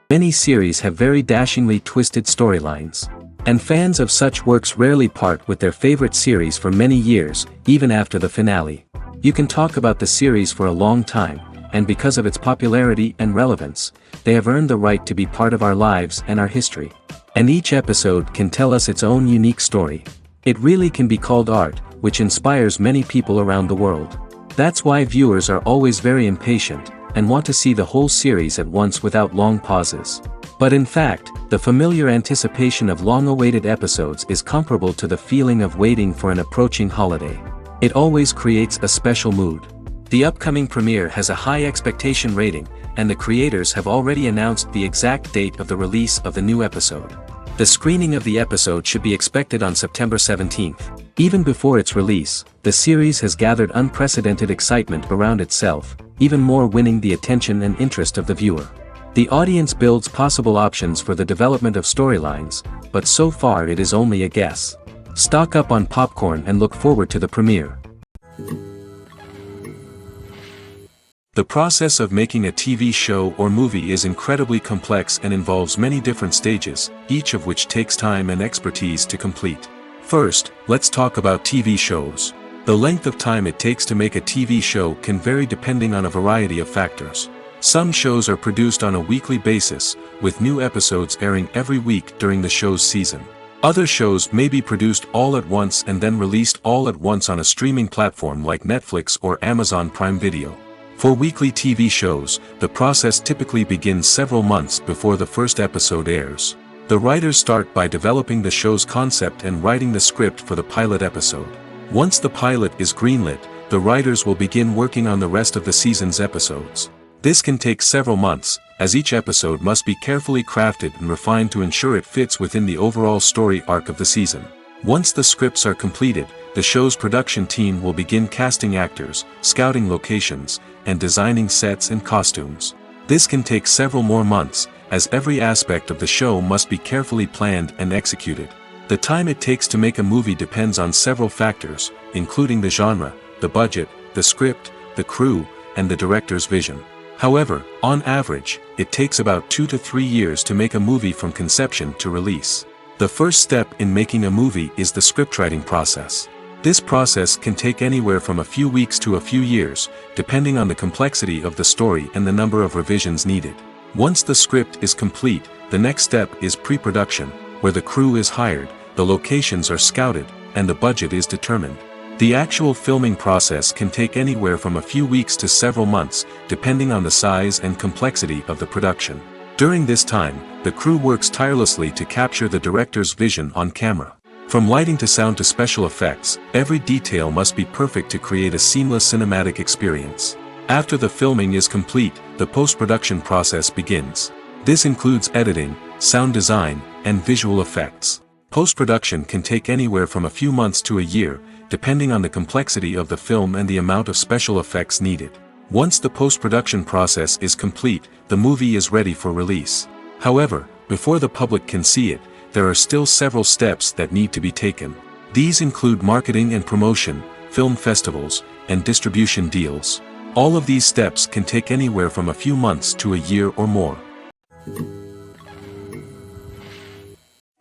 Many series have very dashingly twisted storylines. And fans of such works rarely part with their favorite series for many years, even after the finale. You can talk about the series for a long time, and because of its popularity and relevance, they have earned the right to be part of our lives and our history. And each episode can tell us its own unique story. It really can be called art, which inspires many people around the world. That's why viewers are always very impatient, and want to see the whole series at once without long pauses. But in fact, the familiar anticipation of long-awaited episodes is comparable to the feeling of waiting for an approaching holiday. It always creates a special mood. The upcoming premiere has a high expectation rating, and the creators have already announced the exact date of the release of the new episode. The screening of the episode should be expected on September 17th. Even before its release, the series has gathered unprecedented excitement around itself, even more winning the attention and interest of the viewer. The audience builds possible options for the development of storylines, but so far it is only a guess. Stock up on popcorn and look forward to the premiere. The process of making a TV show or movie is incredibly complex and involves many different stages, each of which takes time and expertise to complete. First, let's talk about TV shows. The length of time it takes to make a TV show can vary depending on a variety of factors. Some shows are produced on a weekly basis, with new episodes airing every week during the show's season. Other shows may be produced all at once and then released all at once on a streaming platform like Netflix or Amazon Prime Video. For weekly TV shows, the process typically begins several months before the first episode airs. The writers start by developing the show's concept and writing the script for the pilot episode. Once the pilot is greenlit, the writers will begin working on the rest of the season's episodes. This can take several months, as each episode must be carefully crafted and refined to ensure it fits within the overall story arc of the season. Once the scripts are completed, the show's production team will begin casting actors, scouting locations, and designing sets and costumes. This can take several more months, as every aspect of the show must be carefully planned and executed. The time it takes to make a movie depends on several factors, including the genre, the budget, the script, the crew, and the director's vision. However, on average, it takes about 2 to 3 years to make a movie from conception to release. The first step in making a movie is the scriptwriting process. This process can take anywhere from a few weeks to a few years, depending on the complexity of the story and the number of revisions needed. Once the script is complete, the next step is pre-production, where the crew is hired, the locations are scouted, and the budget is determined. The actual filming process can take anywhere from a few weeks to several months, depending on the size and complexity of the production. During this time, the crew works tirelessly to capture the director's vision on camera. From lighting to sound to special effects, every detail must be perfect to create a seamless cinematic experience. After the filming is complete, the post-production process begins. This includes editing, sound design, and visual effects. Post-production can take anywhere from a few months to a year, depending on the complexity of the film and the amount of special effects needed. Once the post-production process is complete, the movie is ready for release. However, before the public can see it, there are still several steps that need to be taken. These include marketing and promotion, film festivals, and distribution deals. All of these steps can take anywhere from a few months to a year or more.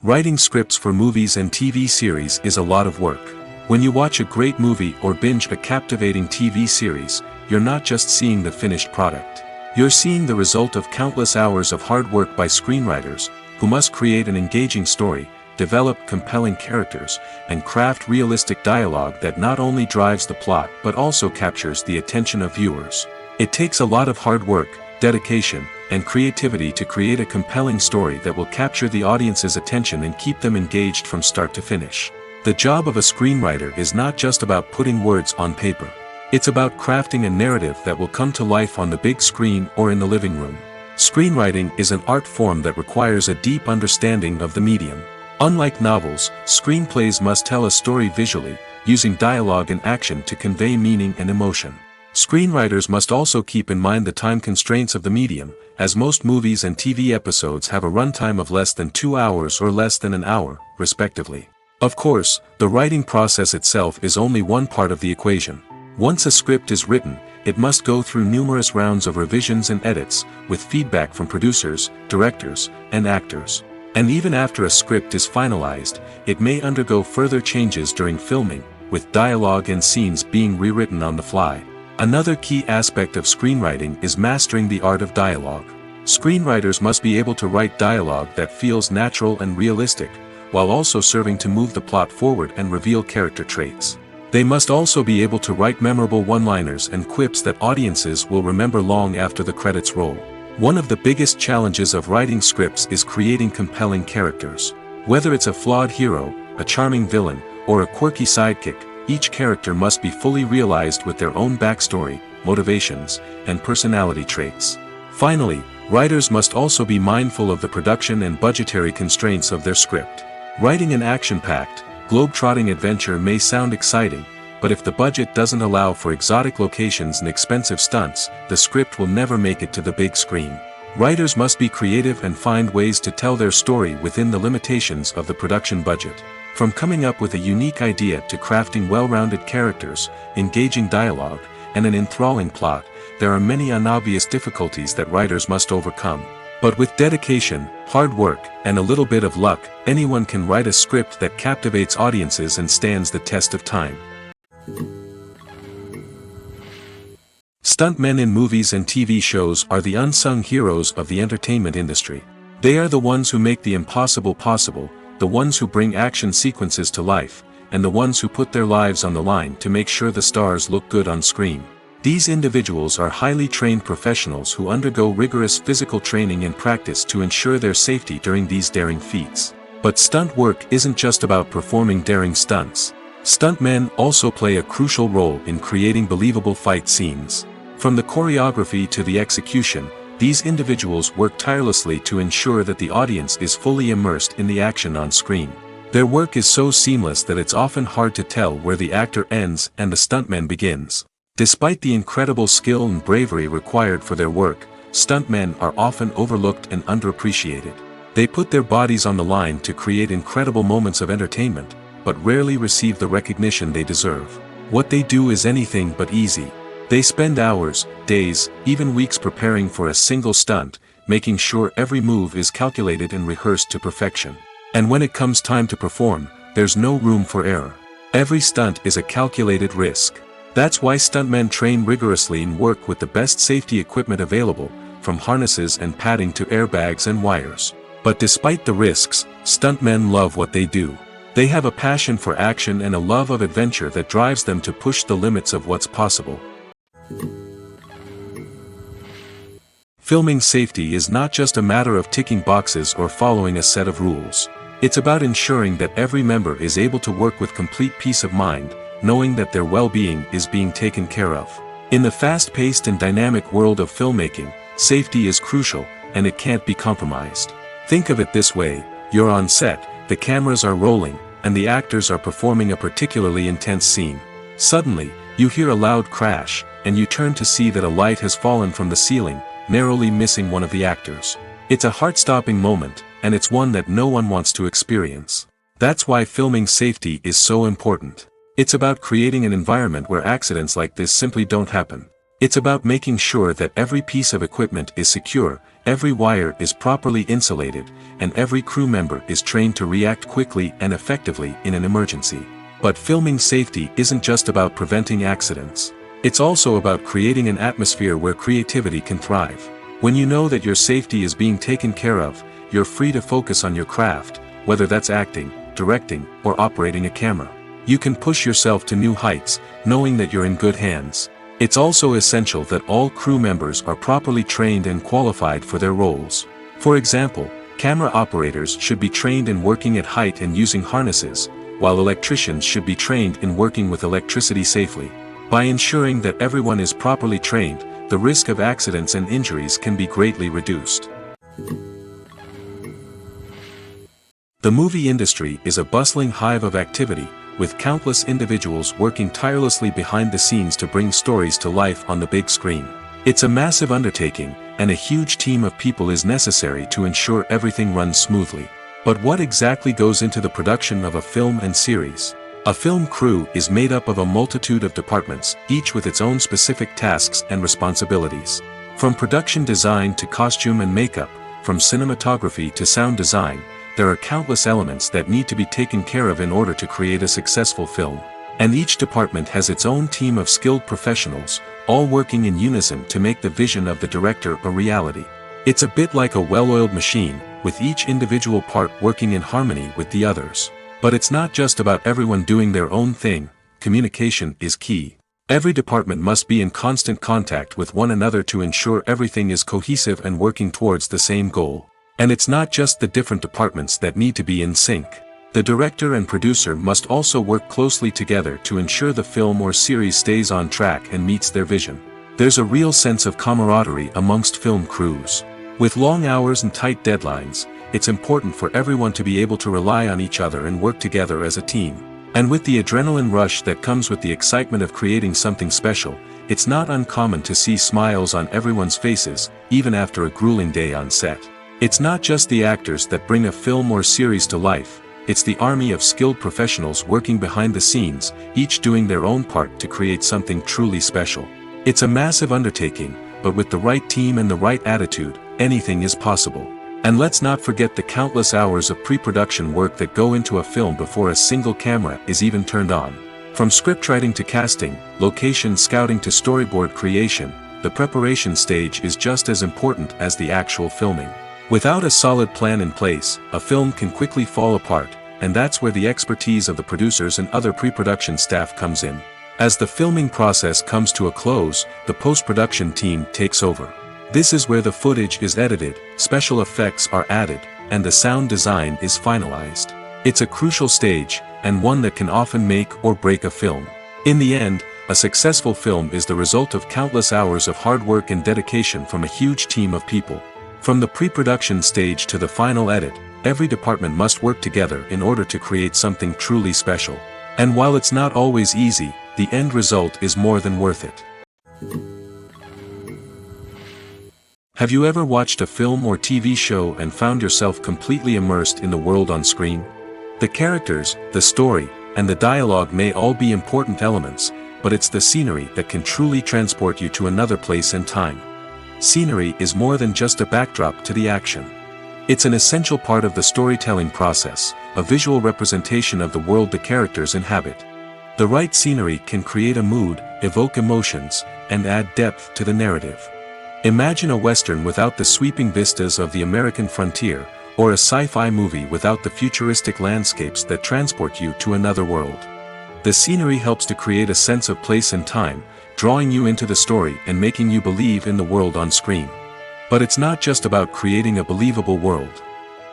Writing scripts for movies and TV series is a lot of work. When you watch a great movie or binge a captivating TV series, you're not just seeing the finished product. You're seeing the result of countless hours of hard work by screenwriters, who must create an engaging story, develop compelling characters, and craft realistic dialogue that not only drives the plot but also captures the attention of viewers. It takes a lot of hard work, dedication, and creativity to create a compelling story that will capture the audience's attention and keep them engaged from start to finish. The job of a screenwriter is not just about putting words on paper. It's about crafting a narrative that will come to life on the big screen or in the living room. Screenwriting is an art form that requires a deep understanding of the medium. Unlike novels, screenplays must tell a story visually, using dialogue and action to convey meaning and emotion. Screenwriters must also keep in mind the time constraints of the medium, as most movies and TV episodes have a runtime of less than 2 hours or less than an hour, respectively. Of course, the writing process itself is only one part of the equation. Once a script is written, it must go through numerous rounds of revisions and edits, with feedback from producers, directors, and actors. And even after a script is finalized, it may undergo further changes during filming, with dialogue and scenes being rewritten on the fly. Another key aspect of screenwriting is mastering the art of dialogue. Screenwriters must be able to write dialogue that feels natural and realistic, while also serving to move the plot forward and reveal character traits. They must also be able to write memorable one-liners and quips that audiences will remember long after the credits roll. One of the biggest challenges of writing scripts is creating compelling characters. Whether it's a flawed hero, a charming villain, or a quirky sidekick, each character must be fully realized with their own backstory, motivations, and personality traits. Finally, writers must also be mindful of the production and budgetary constraints of their script. Writing an action-packed, globe-trotting adventure may sound exciting, but if the budget doesn't allow for exotic locations and expensive stunts, the script will never make it to the big screen. Writers must be creative and find ways to tell their story within the limitations of the production budget. From coming up with a unique idea to crafting well-rounded characters, engaging dialogue, and an enthralling plot, there are many unobvious difficulties that writers must overcome. But with dedication, hard work, and a little bit of luck, anyone can write a script that captivates audiences and stands the test of time. Stuntmen in movies and TV shows are the unsung heroes of the entertainment industry. They are the ones who make the impossible possible, the ones who bring action sequences to life, and the ones who put their lives on the line to make sure the stars look good on screen. These individuals are highly trained professionals who undergo rigorous physical training and practice to ensure their safety during these daring feats. But stunt work isn't just about performing daring stunts. Stuntmen also play a crucial role in creating believable fight scenes. From the choreography to the execution, these individuals work tirelessly to ensure that the audience is fully immersed in the action on screen. Their work is so seamless that it's often hard to tell where the actor ends and the stuntman begins. Despite the incredible skill and bravery required for their work, stuntmen are often overlooked and underappreciated. They put their bodies on the line to create incredible moments of entertainment, but rarely receive the recognition they deserve. What they do is anything but easy. They spend hours, days, even weeks preparing for a single stunt, making sure every move is calculated and rehearsed to perfection. And when it comes time to perform, there's no room for error. Every stunt is a calculated risk. That's why stuntmen train rigorously and work with the best safety equipment available, from harnesses and padding to airbags and wires. But despite the risks, stuntmen love what they do. They have a passion for action and a love of adventure that drives them to push the limits of what's possible. Filming safety is not just a matter of ticking boxes or following a set of rules. It's about ensuring that every member is able to work with complete peace of mind, knowing that their well-being is being taken care of. In the fast-paced and dynamic world of filmmaking, safety is crucial, and it can't be compromised. Think of it this way: you're on set, the cameras are rolling, and the actors are performing a particularly intense scene. Suddenly, you hear a loud crash, and you turn to see that a light has fallen from the ceiling, narrowly missing one of the actors. It's a heart-stopping moment, and it's one that no one wants to experience. That's why filming safety is so important. It's about creating an environment where accidents like this simply don't happen. It's about making sure that every piece of equipment is secure, every wire is properly insulated, and every crew member is trained to react quickly and effectively in an emergency. But filming safety isn't just about preventing accidents. It's also about creating an atmosphere where creativity can thrive. When you know that your safety is being taken care of, you're free to focus on your craft, whether that's acting, directing, or operating a camera. You can push yourself to new heights, knowing that you're in good hands. It's also essential that all crew members are properly trained and qualified for their roles. For example, camera operators should be trained in working at height and using harnesses, while electricians should be trained in working with electricity safely. By ensuring that everyone is properly trained, the risk of accidents and injuries can be greatly reduced. The movie industry is a bustling hive of activity, with countless individuals working tirelessly behind the scenes to bring stories to life on the big screen. It's a massive undertaking, and a huge team of people is necessary to ensure everything runs smoothly. But what exactly goes into the production of a film and series? A film crew is made up of a multitude of departments, each with its own specific tasks and responsibilities. From production design to costume and makeup, from cinematography to sound design, there are countless elements that need to be taken care of in order to create a successful film. And each department has its own team of skilled professionals, all working in unison to make the vision of the director a reality. It's a bit like a well-oiled machine, with each individual part working in harmony with the others. But it's not just about everyone doing their own thing. Communication is key. Every department must be in constant contact with one another to ensure everything is cohesive and working towards the same goal. And it's not just the different departments that need to be in sync. The director and producer must also work closely together to ensure the film or series stays on track and meets their vision. There's a real sense of camaraderie amongst film crews. With long hours and tight deadlines, it's important for everyone to be able to rely on each other and work together as a team. And with the adrenaline rush that comes with the excitement of creating something special, it's not uncommon to see smiles on everyone's faces, even after a grueling day on set. It's not just the actors that bring a film or series to life, it's the army of skilled professionals working behind the scenes, each doing their own part to create something truly special. It's a massive undertaking, but with the right team and the right attitude, anything is possible. And let's not forget the countless hours of pre-production work that go into a film before a single camera is even turned on. From scriptwriting to casting, location scouting to storyboard creation, the preparation stage is just as important as the actual filming. Without a solid plan in place, a film can quickly fall apart, and that's where the expertise of the producers and other pre-production staff comes in. As the filming process comes to a close, the post-production team takes over. This is where the footage is edited, special effects are added, and the sound design is finalized. It's a crucial stage, and one that can often make or break a film. In the end, a successful film is the result of countless hours of hard work and dedication from a huge team of people. From the pre-production stage to the final edit, every department must work together in order to create something truly special. And while it's not always easy, the end result is more than worth it. Have you ever watched a film or TV show and found yourself completely immersed in the world on screen? The characters, the story, and the dialogue may all be important elements, but it's the scenery that can truly transport you to another place and time. Scenery is more than just a backdrop to the action. It's an essential part of the storytelling process, a visual representation of the world the characters inhabit. The right scenery can create a mood, evoke emotions, and add depth to the narrative. Imagine a Western without the sweeping vistas of the American frontier, or a sci-fi movie without the futuristic landscapes that transport you to another world. The scenery helps to create a sense of place and time, drawing you into the story and making you believe in the world on screen. But it's not just about creating a believable world.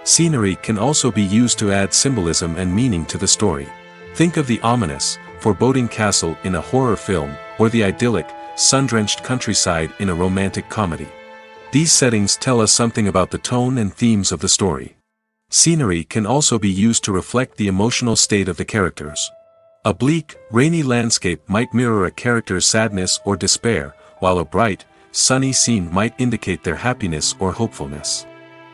Scenery can also be used to add symbolism and meaning to the story. Think of the ominous, foreboding castle in a horror film, or the idyllic, sun-drenched countryside in a romantic comedy. These settings tell us something about the tone and themes of the story. Scenery can also be used to reflect the emotional state of the characters. A bleak, rainy landscape might mirror a character's sadness or despair, while a bright, sunny scene might indicate their happiness or hopefulness.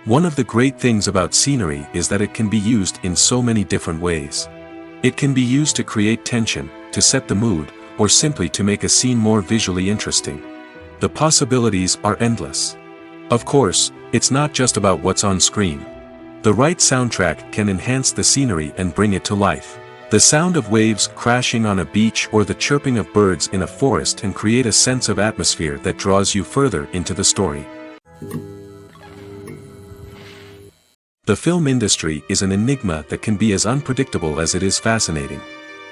One of the great things about scenery is that it can be used in so many different ways. It can be used to create tension, to set the mood, or simply to make a scene more visually interesting. The possibilities are endless. Of course, it's not just about what's on screen. The right soundtrack can enhance the scenery and bring it to life. The sound of waves crashing on a beach or the chirping of birds in a forest can create a sense of atmosphere that draws you further into the story. The film industry is an enigma that can be as unpredictable as it is fascinating.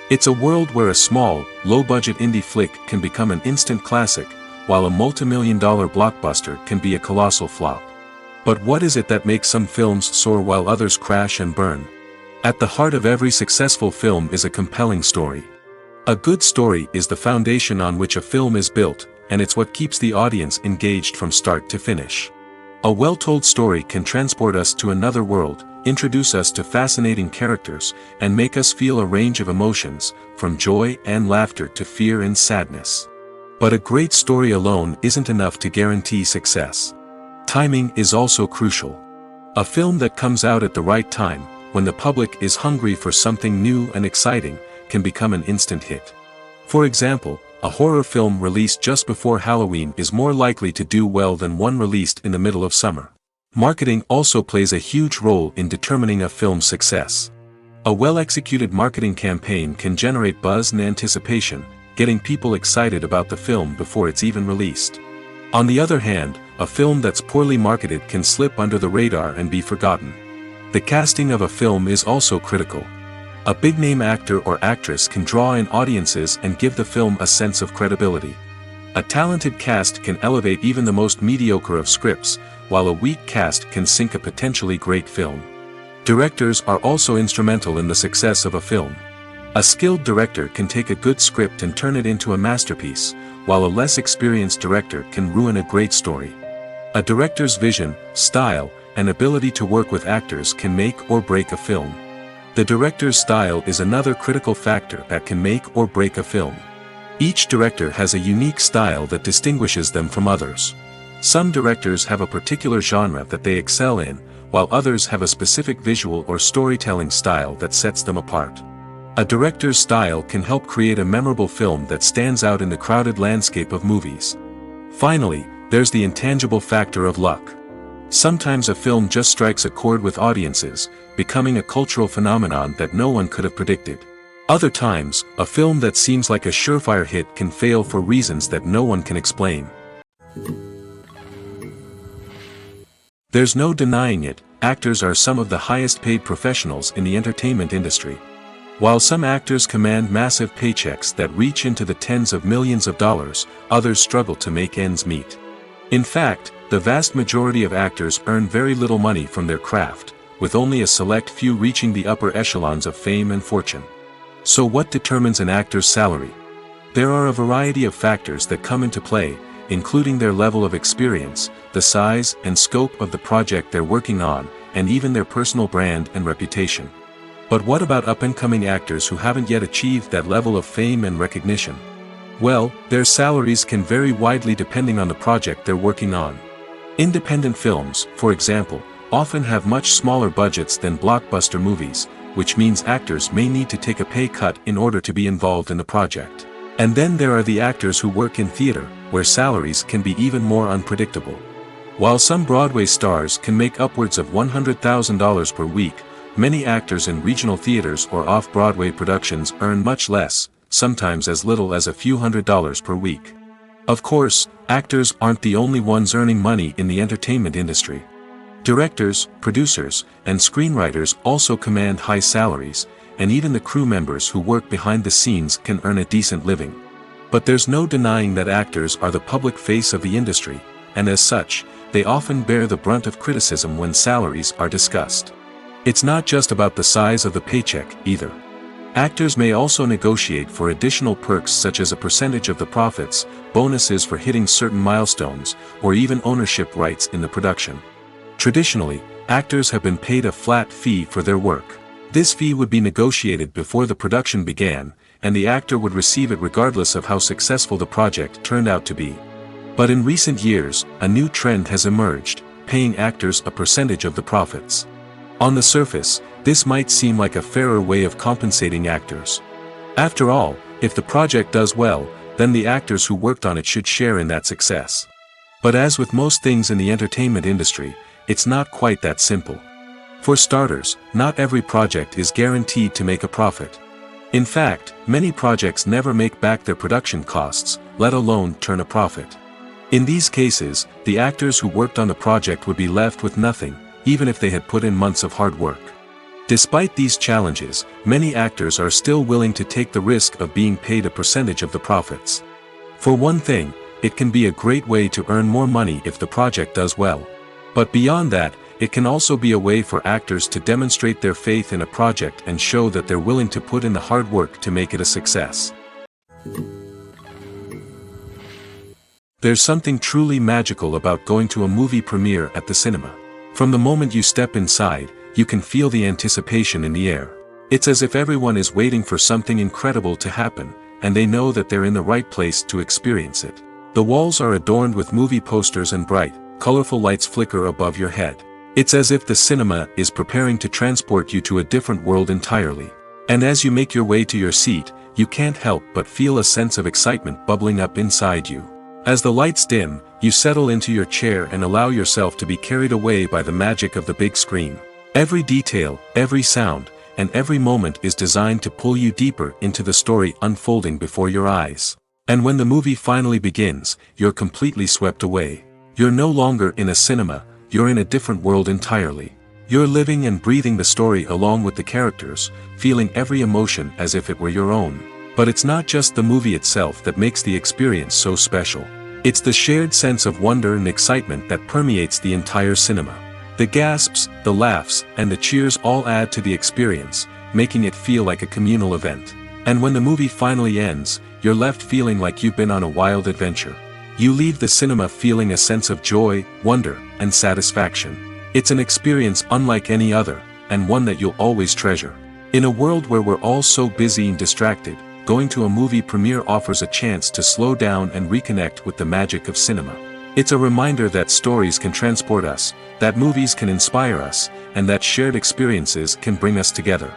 It's a world where a small, low-budget indie flick can become an instant classic, while a multi-million-dollar blockbuster can be a colossal flop. But what is it that makes some films soar while others crash and burn? At the heart of every successful film is a compelling story. A good story is the foundation on which a film is built, and it's what keeps the audience engaged from start to finish. A well-told story can transport us to another world, introduce us to fascinating characters, and make us feel a range of emotions, from joy and laughter to fear and sadness. But a great story alone isn't enough to guarantee success. Timing is also crucial. A film that comes out at the right time, when the public is hungry for something new and exciting, can become an instant hit. For example, a horror film released just before Halloween is more likely to do well than one released in the middle of summer. Marketing also plays a huge role in determining a film's success. A well-executed marketing campaign can generate buzz and anticipation, getting people excited about the film before it's even released. On the other hand, a film that's poorly marketed can slip under the radar and be forgotten. The casting of a film is also critical. A big-name actor or actress can draw in audiences and give the film a sense of credibility. A talented cast can elevate even the most mediocre of scripts, while a weak cast can sink a potentially great film. Directors are also instrumental in the success of a film. A skilled director can take a good script and turn it into a masterpiece, while a less experienced director can ruin a great story. A director's vision, style, and ability to work with actors can make or break a film. The director's style is another critical factor that can make or break a film. Each director has a unique style that distinguishes them from others. Some directors have a particular genre that they excel in, while others have a specific visual or storytelling style that sets them apart. A director's style can help create a memorable film that stands out in the crowded landscape of movies. Finally, there's the intangible factor of luck. Sometimes a film just strikes a chord with audiences, becoming a cultural phenomenon that no one could have predicted. Other times, a film that seems like a surefire hit can fail for reasons that no one can explain. There's no denying it, actors are some of the highest paid professionals in the entertainment industry. While some actors command massive paychecks that reach into the tens of millions of dollars, others struggle to make ends meet. In fact, the vast majority of actors earn very little money from their craft, with only a select few reaching the upper echelons of fame and fortune. So what determines an actor's salary? There are a variety of factors that come into play, including their level of experience, the size and scope of the project they're working on, and even their personal brand and reputation. But what about up-and-coming actors who haven't yet achieved that level of fame and recognition? Well, their salaries can vary widely depending on the project they're working on. Independent films, for example, often have much smaller budgets than blockbuster movies, which means actors may need to take a pay cut in order to be involved in the project. And then there are the actors who work in theater, where salaries can be even more unpredictable. While some Broadway stars can make upwards of $100,000 per week, many actors in regional theaters or off-Broadway productions earn much less, sometimes as little as a few $100s per week. Of course, actors aren't the only ones earning money in the entertainment industry. Directors, producers, and screenwriters also command high salaries, and even the crew members who work behind the scenes can earn a decent living. But there's no denying that actors are the public face of the industry, and as such, they often bear the brunt of criticism when salaries are discussed. It's not just about the size of the paycheck, either. Actors may also negotiate for additional perks such as a percentage of the profits, bonuses for hitting certain milestones, or even ownership rights in the production. Traditionally, actors have been paid a flat fee for their work. This fee would be negotiated before the production began, and the actor would receive it regardless of how successful the project turned out to be. But in recent years, a new trend has emerged, paying actors a percentage of the profits. On the surface, this might seem like a fairer way of compensating actors. After all, if the project does well, then the actors who worked on it should share in that success. But as with most things in the entertainment industry, it's not quite that simple. For starters, not every project is guaranteed to make a profit. In fact, many projects never make back their production costs, let alone turn a profit. In these cases, the actors who worked on the project would be left with nothing, even if they had put in months of hard work. Despite these challenges, many actors are still willing to take the risk of being paid a percentage of the profits. For one thing, it can be a great way to earn more money if the project does well. But beyond that, it can also be a way for actors to demonstrate their faith in a project and show that they're willing to put in the hard work to make it a success. There's something truly magical about going to a movie premiere at the cinema. From the moment you step inside, you can feel the anticipation in the air. It's as if everyone is waiting for something incredible to happen, and they know that they're in the right place to experience it. The walls are adorned with movie posters and bright, colorful lights flicker above your head. It's as if the cinema is preparing to transport you to a different world entirely. And as you make your way to your seat, you can't help but feel a sense of excitement bubbling up inside you. As the lights dim, you settle into your chair and allow yourself to be carried away by the magic of the big screen. Every detail, every sound, and every moment is designed to pull you deeper into the story unfolding before your eyes. And when the movie finally begins, you're completely swept away. You're no longer in a cinema, you're in a different world entirely. You're living and breathing the story along with the characters, feeling every emotion as if it were your own. But it's not just the movie itself that makes the experience so special. It's the shared sense of wonder and excitement that permeates the entire cinema. The gasps, the laughs, and the cheers all add to the experience, making it feel like a communal event. And when the movie finally ends, you're left feeling like you've been on a wild adventure. You leave the cinema feeling a sense of joy, wonder, and satisfaction. It's an experience unlike any other, and one that you'll always treasure. In a world where we're all so busy and distracted, going to a movie premiere offers a chance to slow down and reconnect with the magic of cinema. It's a reminder that stories can transport us, that movies can inspire us, and that shared experiences can bring us together.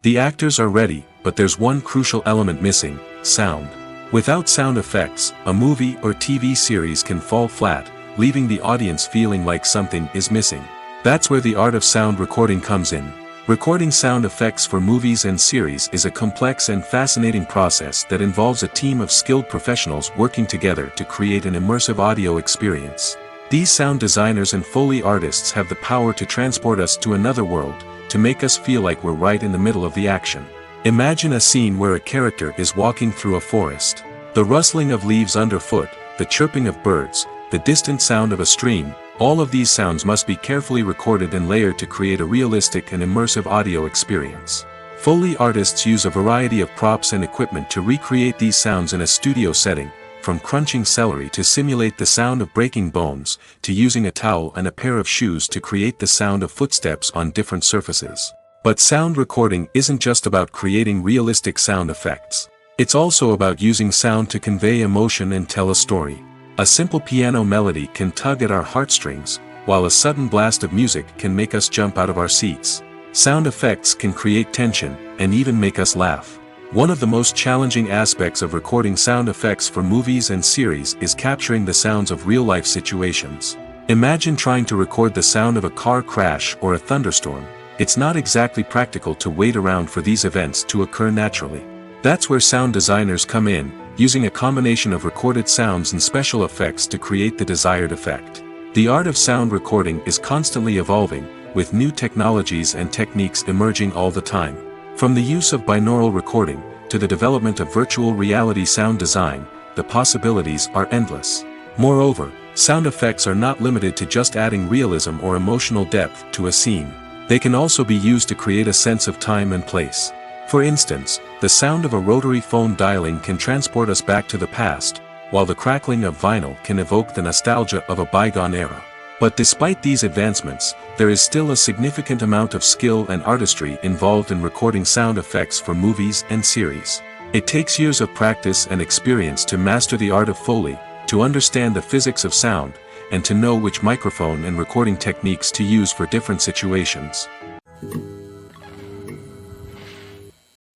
The actors are ready, but there's one crucial element missing: sound. Without sound effects, a movie or TV series can fall flat, leaving the audience feeling like something is missing. That's where the art of sound recording comes in. Recording sound effects for movies and series is a complex and fascinating process that involves a team of skilled professionals working together to create an immersive audio experience. These sound designers and Foley artists have the power to transport us to another world, to make us feel like we're right in the middle of the action. Imagine a scene where a character is walking through a forest. The rustling of leaves underfoot, the chirping of birds, the distant sound of a stream, all of these sounds must be carefully recorded and layered to create a realistic and immersive audio experience. Foley artists use a variety of props and equipment to recreate these sounds in a studio setting, from crunching celery to simulate the sound of breaking bones, to using a towel and a pair of shoes to create the sound of footsteps on different surfaces. But sound recording isn't just about creating realistic sound effects. It's also about using sound to convey emotion and tell a story. A simple piano melody can tug at our heartstrings, while a sudden blast of music can make us jump out of our seats. Sound effects can create tension, and even make us laugh. One of the most challenging aspects of recording sound effects for movies and series is capturing the sounds of real-life situations. Imagine trying to record the sound of a car crash or a thunderstorm. It's not exactly practical to wait around for these events to occur naturally. That's where sound designers come in, using a combination of recorded sounds and special effects to create the desired effect. The art of sound recording is constantly evolving, with new technologies and techniques emerging all the time. From the use of binaural recording, to the development of virtual reality sound design, the possibilities are endless. Moreover, sound effects are not limited to just adding realism or emotional depth to a scene. They can also be used to create a sense of time and place. For instance, the sound of a rotary phone dialing can transport us back to the past, while the crackling of vinyl can evoke the nostalgia of a bygone era. But despite these advancements, there is still a significant amount of skill and artistry involved in recording sound effects for movies and series. It takes years of practice and experience to master the art of Foley, to understand the physics of sound, and to know which microphone and recording techniques to use for different situations.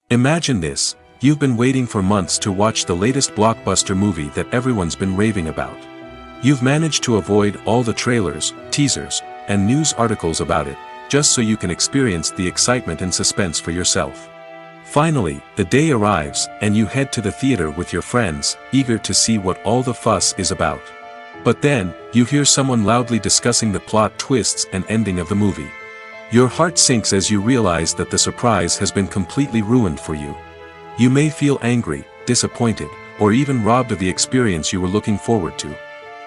Imagine this: you've been waiting for months to watch the latest blockbuster movie that everyone's been raving about. You've managed to avoid all the trailers, teasers, and news articles about it, just so you can experience the excitement and suspense for yourself. Finally, the day arrives, and you head to the theater with your friends, eager to see what all the fuss is about. But then, you hear someone loudly discussing the plot twists and ending of the movie. Your heart sinks as you realize that the surprise has been completely ruined for you. You may feel angry, disappointed, or even robbed of the experience you were looking forward to.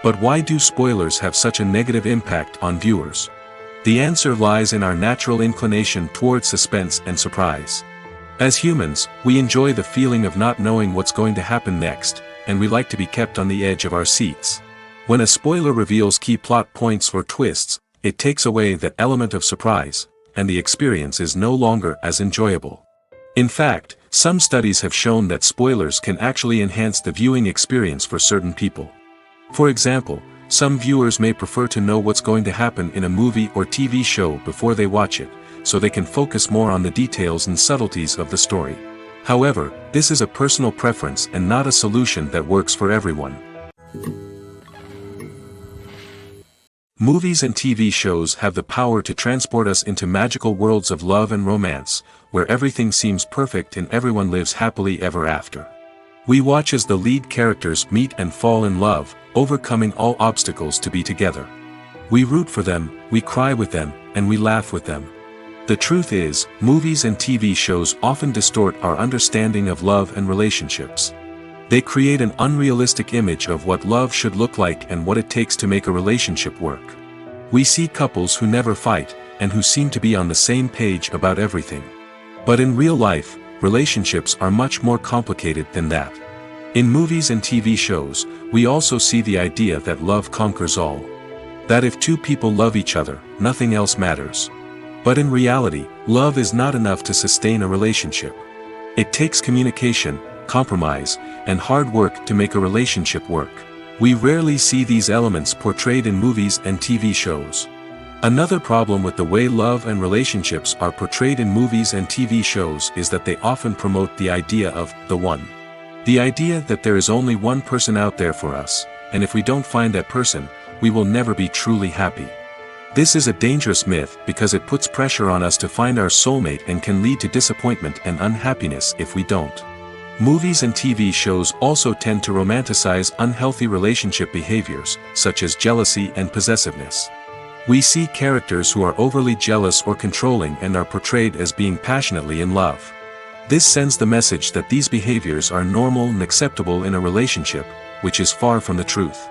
But why do spoilers have such a negative impact on viewers? The answer lies in our natural inclination toward suspense and surprise. As humans, we enjoy the feeling of not knowing what's going to happen next, and we like to be kept on the edge of our seats. When a spoiler reveals key plot points or twists, it takes away that element of surprise, and the experience is no longer as enjoyable. In fact, some studies have shown that spoilers can actually enhance the viewing experience for certain people. For example, some viewers may prefer to know what's going to happen in a movie or TV show before they watch it, so they can focus more on the details and subtleties of the story. However, this is a personal preference and not a solution that works for everyone. Movies and TV shows have the power to transport us into magical worlds of love and romance, where everything seems perfect and everyone lives happily ever after. We watch as the lead characters meet and fall in love, overcoming all obstacles to be together. We root for them, we cry with them, and we laugh with them. The truth is, movies and TV shows often distort our understanding of love and relationships. They create an unrealistic image of what love should look like and what it takes to make a relationship work. We see couples who never fight, and who seem to be on the same page about everything. But in real life, relationships are much more complicated than that. In movies and TV shows, we also see the idea that love conquers all. That if two people love each other, nothing else matters. But in reality, love is not enough to sustain a relationship. It takes communication, compromise, and hard work to make a relationship work. We rarely see these elements portrayed in movies and TV shows. Another problem with the way love and relationships are portrayed in movies and TV shows is that they often promote the idea of the one. The idea that there is only one person out there for us, and if we don't find that person, we will never be truly happy. This is a dangerous myth because it puts pressure on us to find our soulmate and can lead to disappointment and unhappiness if we don't. Movies and TV shows also tend to romanticize unhealthy relationship behaviors, such as jealousy and possessiveness. We see characters who are overly jealous or controlling and are portrayed as being passionately in love. This sends the message that these behaviors are normal and acceptable in a relationship, which is far from the truth.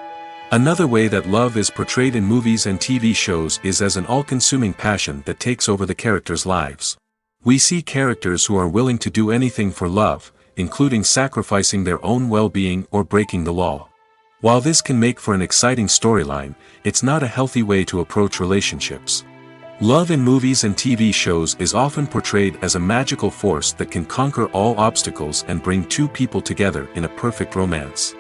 Another way that love is portrayed in movies and TV shows is as an all-consuming passion that takes over the characters' lives. We see characters who are willing to do anything for love, including sacrificing their own well-being or breaking the law. While this can make for an exciting storyline, it's not a healthy way to approach relationships. Love in movies and TV shows is often portrayed as a magical force that can conquer all obstacles and bring two people together in a perfect romance.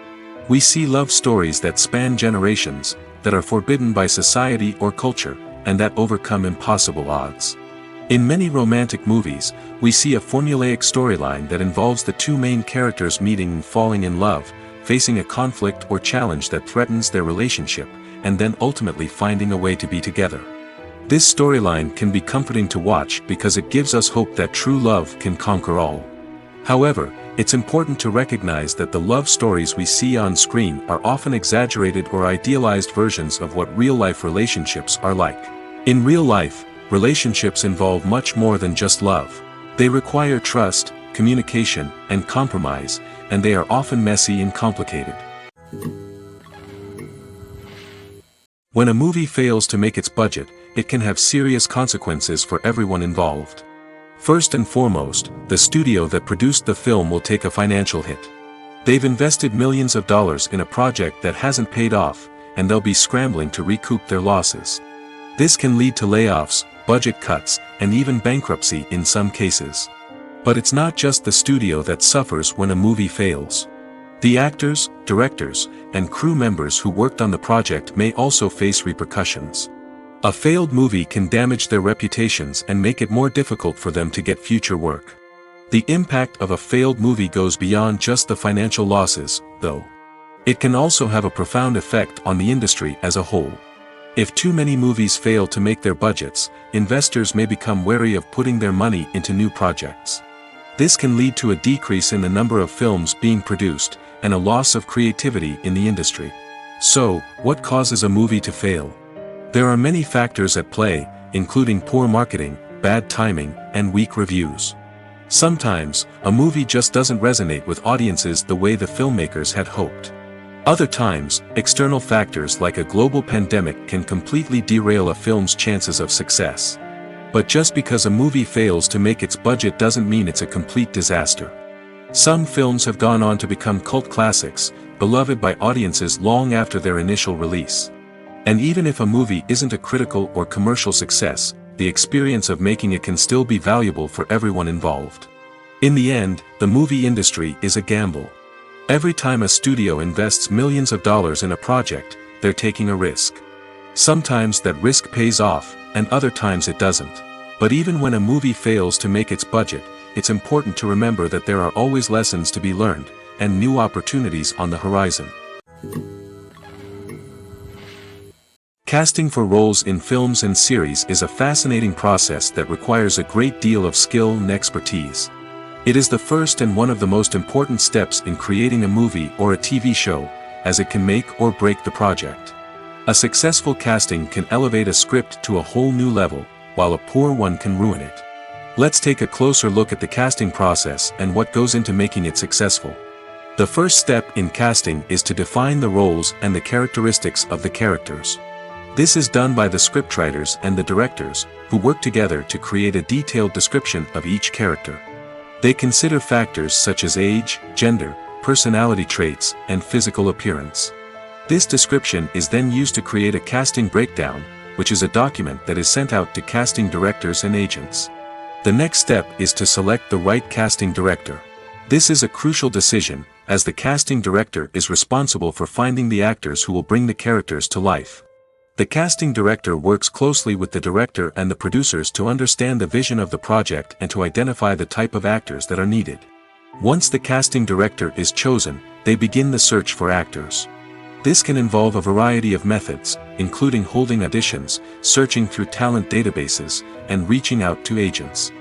We see love stories that span generations, that are forbidden by society or culture, and that overcome impossible odds. In many romantic movies, we see a formulaic storyline that involves the two main characters meeting and falling in love, facing a conflict or challenge that threatens their relationship, and then ultimately finding a way to be together. This storyline can be comforting to watch because it gives us hope that true love can conquer all. However, it's important to recognize that the love stories we see on screen are often exaggerated or idealized versions of what real-life relationships are like. In real life, relationships involve much more than just love. They require trust, communication, and compromise, and they are often messy and complicated. When a movie fails to make its budget, it can have serious consequences for everyone involved. First and foremost, the studio that produced the film will take a financial hit. They've invested millions of dollars in a project that hasn't paid off, and they'll be scrambling to recoup their losses. This can lead to layoffs, budget cuts, and even bankruptcy in some cases. But it's not just the studio that suffers when a movie fails. The actors, directors, and crew members who worked on the project may also face repercussions. A failed movie can damage their reputations and make it more difficult for them to get future work. The impact of a failed movie goes beyond just the financial losses, though. It can also have a profound effect on the industry as a whole. If too many movies fail to make their budgets, investors may become wary of putting their money into new projects. This can lead to a decrease in the number of films being produced, and a loss of creativity in the industry. So, what causes a movie to fail? There are many factors at play, including poor marketing, bad timing, and weak reviews. Sometimes, a movie just doesn't resonate with audiences the way the filmmakers had hoped. Other times, external factors like a global pandemic can completely derail a film's chances of success. But just because a movie fails to make its budget doesn't mean it's a complete disaster. Some films have gone on to become cult classics, beloved by audiences long after their initial release. And even if a movie isn't a critical or commercial success, the experience of making it can still be valuable for everyone involved. In the end, the movie industry is a gamble. Every time a studio invests millions of dollars in a project, they're taking a risk. Sometimes that risk pays off, and other times it doesn't. But even when a movie fails to make its budget, it's important to remember that there are always lessons to be learned, and new opportunities on the horizon. Casting for roles in films and series is a fascinating process that requires a great deal of skill and expertise. It is the first and one of the most important steps in creating a movie or a TV show, as it can make or break the project. A successful casting can elevate a script to a whole new level, while a poor one can ruin it. Let's take a closer look at the casting process and what goes into making it successful. The first step in casting is to define the roles and the characteristics of the characters. This is done by the scriptwriters and the directors, who work together to create a detailed description of each character. They consider factors such as age, gender, personality traits, and physical appearance. This description is then used to create a casting breakdown, which is a document that is sent out to casting directors and agents. The next step is to select the right casting director. This is a crucial decision, as the casting director is responsible for finding the actors who will bring the characters to life. The casting director works closely with the director and the producers to understand the vision of the project and to identify the type of actors that are needed. Once the casting director is chosen, they begin the search for actors. This can involve a variety of methods, including holding auditions, searching through talent databases, and reaching out to agents.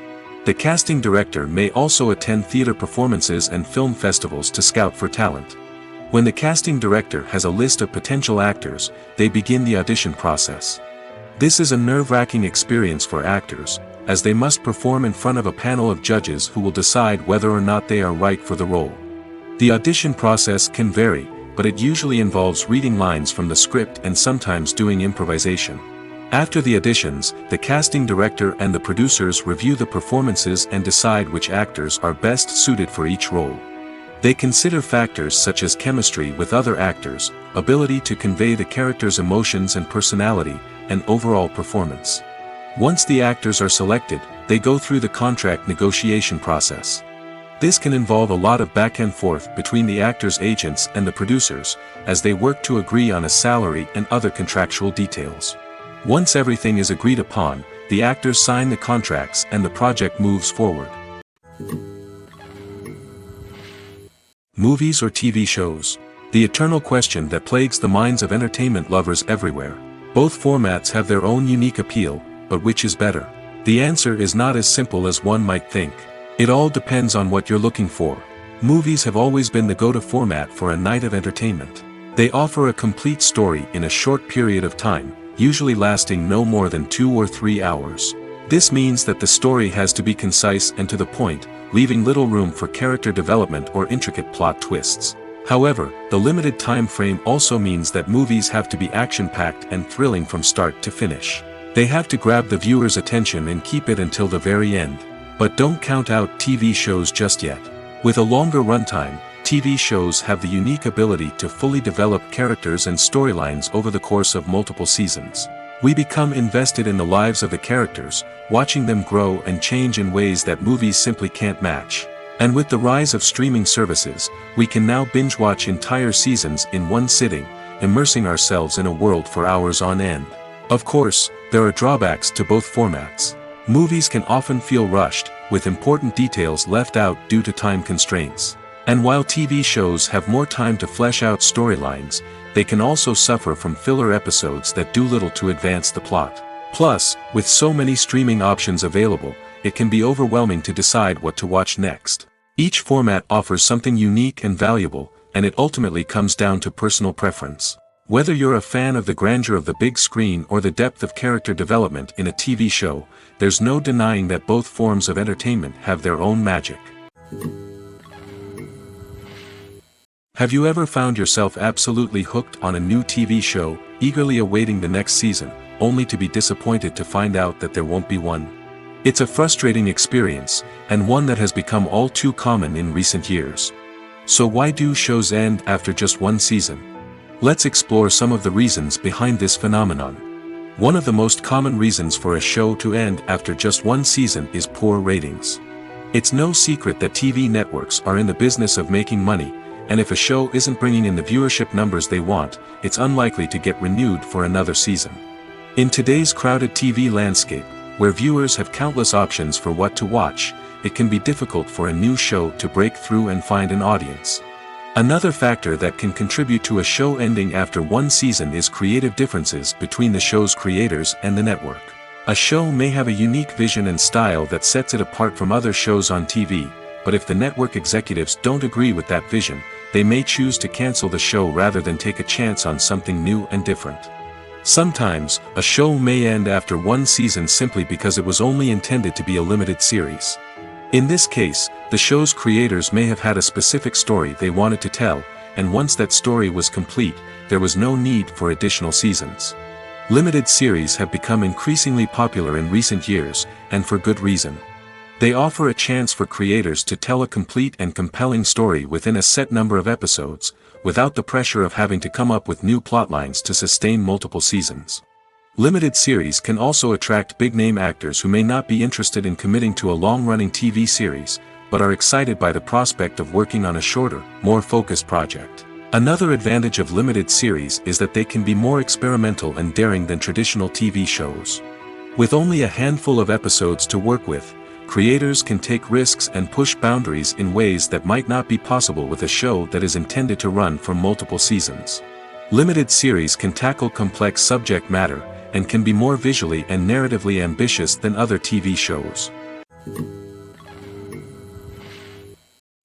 The casting director may also attend theater performances and film festivals to scout for talent. When the casting director has a list of potential actors, they begin the audition process. This is a nerve-wracking experience for actors, as they must perform in front of a panel of judges who will decide whether or not they are right for the role. The audition process can vary, but it usually involves reading lines from the script and sometimes doing improvisation. After the auditions, the casting director and the producers review the performances and decide which actors are best suited for each role. They consider factors such as chemistry with other actors, ability to convey the character's emotions and personality, and overall performance. Once the actors are selected, they go through the contract negotiation process. This can involve a lot of back and forth between the actors' agents and the producers, as they work to agree on a salary and other contractual details. Once everything is agreed upon, the actors sign the contracts and the project moves forward. Movies or TV shows? The eternal question that plagues the minds of entertainment lovers everywhere. Both formats have their own unique appeal, but which is better? The answer is not as simple as one might think. It all depends on what you're looking for. Movies have always been the go-to format for a night of entertainment. They offer a complete story in a short period of time, usually lasting no more than 2 or 3 hours. This means that the story has to be concise and to the point, leaving little room for character development or intricate plot twists. However, the limited time frame also means that movies have to be action-packed and thrilling from start to finish. They have to grab the viewer's attention and keep it until the very end. But don't count out TV shows just yet. With a longer runtime, TV shows have the unique ability to fully develop characters and storylines over the course of multiple seasons. We become invested in the lives of the characters, watching them grow and change in ways that movies simply can't match. And with the rise of streaming services, we can now binge-watch entire seasons in one sitting, immersing ourselves in a world for hours on end. Of course, there are drawbacks to both formats. Movies can often feel rushed, with important details left out due to time constraints. And while TV shows have more time to flesh out storylines, they can also suffer from filler episodes that do little to advance the plot. Plus, with so many streaming options available, it can be overwhelming to decide what to watch next. Each format offers something unique and valuable, and it ultimately comes down to personal preference. Whether you're a fan of the grandeur of the big screen or the depth of character development in a TV show, there's no denying that both forms of entertainment have their own magic. Have you ever found yourself absolutely hooked on a new TV show, eagerly awaiting the next season, only to be disappointed to find out that there won't be one? It's a frustrating experience, and one that has become all too common in recent years. So why do shows end after just one season? Let's explore some of the reasons behind this phenomenon. One of the most common reasons for a show to end after just one season is poor ratings. It's no secret that TV networks are in the business of making money, and if a show isn't bringing in the viewership numbers they want, it's unlikely to get renewed for another season. In today's crowded TV landscape, Where viewers have countless options for what to watch, it can be difficult for a new show to break through and find an audience. Another factor that can contribute to a show ending after one season is creative differences between the show's creators and the network. A show may have a unique vision and style that sets it apart from other shows on TV, but if the network executives don't agree with that vision, they may choose to cancel the show rather than take a chance on something new and different. Sometimes, a show may end after one season simply because it was only intended to be a limited series. In this case, the show's creators may have had a specific story they wanted to tell, and once that story was complete, there was no need for additional seasons. Limited series have become increasingly popular in recent years, and for good reason. They offer a chance for creators to tell a complete and compelling story within a set number of episodes, without the pressure of having to come up with new plotlines to sustain multiple seasons. Limited series can also attract big-name actors who may not be interested in committing to a long-running TV series, but are excited by the prospect of working on a shorter, more focused project. Another advantage of limited series is that they can be more experimental and daring than traditional TV shows. With only a handful of episodes to work with, creators can take risks and push boundaries in ways that might not be possible with a show that is intended to run for multiple seasons. Limited series can tackle complex subject matter, and can be more visually and narratively ambitious than other TV shows.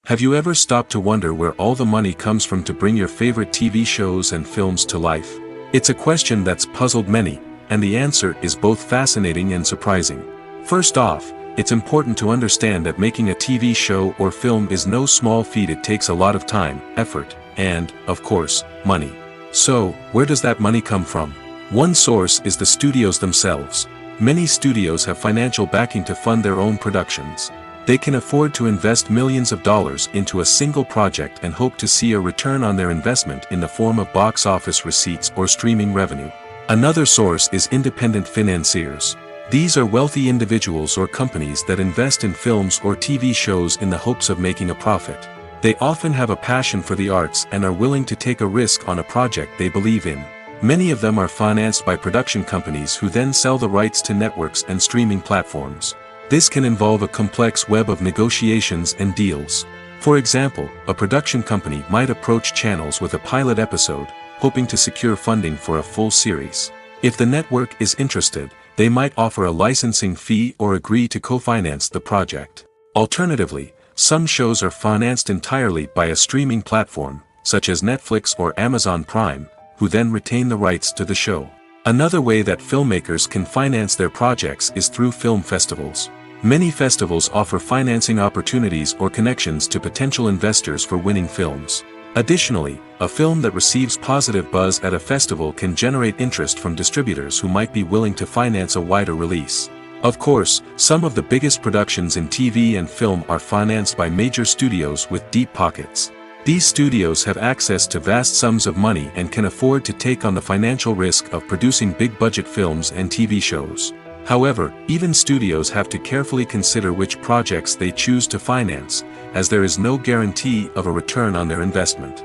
Have you ever stopped to wonder where all the money comes from to bring your favorite TV shows and films to life? It's a question that's puzzled many, and the answer is both fascinating and surprising. First off, it's important to understand that making a TV show or film is no small feat. It takes a lot of time, effort, and, of course, money. So, where does that money come from? One source is the studios themselves. Many studios have financial backing to fund their own productions. They can afford to invest millions of dollars into a single project and hope to see a return on their investment in the form of box office receipts or streaming revenue. Another source is independent financiers. These are wealthy individuals or companies that invest in films or TV shows in the hopes of making a profit. They often have a passion for the arts and are willing to take a risk on a project they believe in. Many of them are financed by production companies who then sell the rights to networks and streaming platforms. This can involve a complex web of negotiations and deals. For example, a production company might approach channels with a pilot episode, hoping to secure funding for a full series. If the network is interested, they might offer a licensing fee or agree to co-finance the project. Alternatively, some shows are financed entirely by a streaming platform, such as Netflix or Amazon Prime, who then retain the rights to the show. Another way that filmmakers can finance their projects is through film festivals. Many festivals offer financing opportunities or connections to potential investors for winning films. Additionally, a film that receives positive buzz at a festival can generate interest from distributors who might be willing to finance a wider release. Of course, some of the biggest productions in TV and film are financed by major studios with deep pockets. These studios have access to vast sums of money and can afford to take on the financial risk of producing big-budget films and TV shows. However, even studios have to carefully consider which projects they choose to finance, as there is no guarantee of a return on their investment.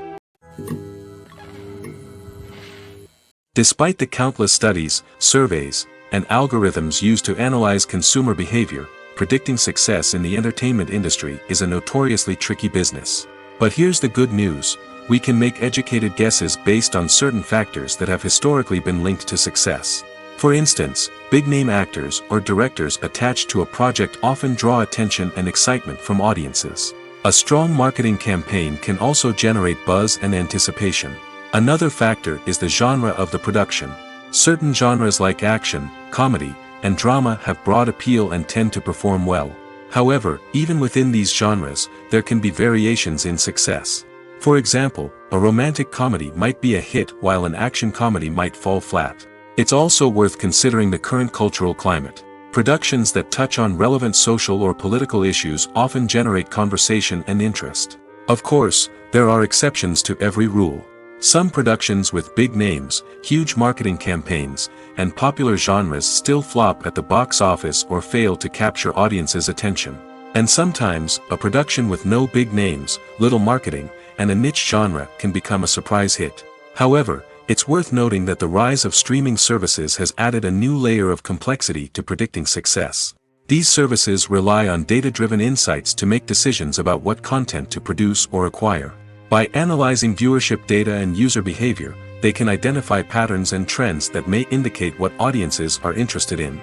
Despite the countless studies, surveys, and algorithms used to analyze consumer behavior, predicting success in the entertainment industry is a notoriously tricky business. But here's the good news: we can make educated guesses based on certain factors that have historically been linked to success. For instance, big-name actors or directors attached to a project often draw attention and excitement from audiences. A strong marketing campaign can also generate buzz and anticipation. Another factor is the genre of the production. Certain genres like action, comedy, and drama have broad appeal and tend to perform well. However, even within these genres, there can be variations in success. For example, a romantic comedy might be a hit while an action comedy might fall flat. It's also worth considering the current cultural climate. Productions that touch on relevant social or political issues often generate conversation and interest. Of course, there are exceptions to every rule. Some productions with big names, huge marketing campaigns, and popular genres still flop at the box office or fail to capture audiences' attention. And sometimes, a production with no big names, little marketing, and a niche genre can become a surprise hit. However, It's worth noting that the rise of streaming services has added a new layer of complexity to predicting success. These services rely on data-driven insights to make decisions about what content to produce or acquire. By analyzing viewership data and user behavior, they can identify patterns and trends that may indicate what audiences are interested in.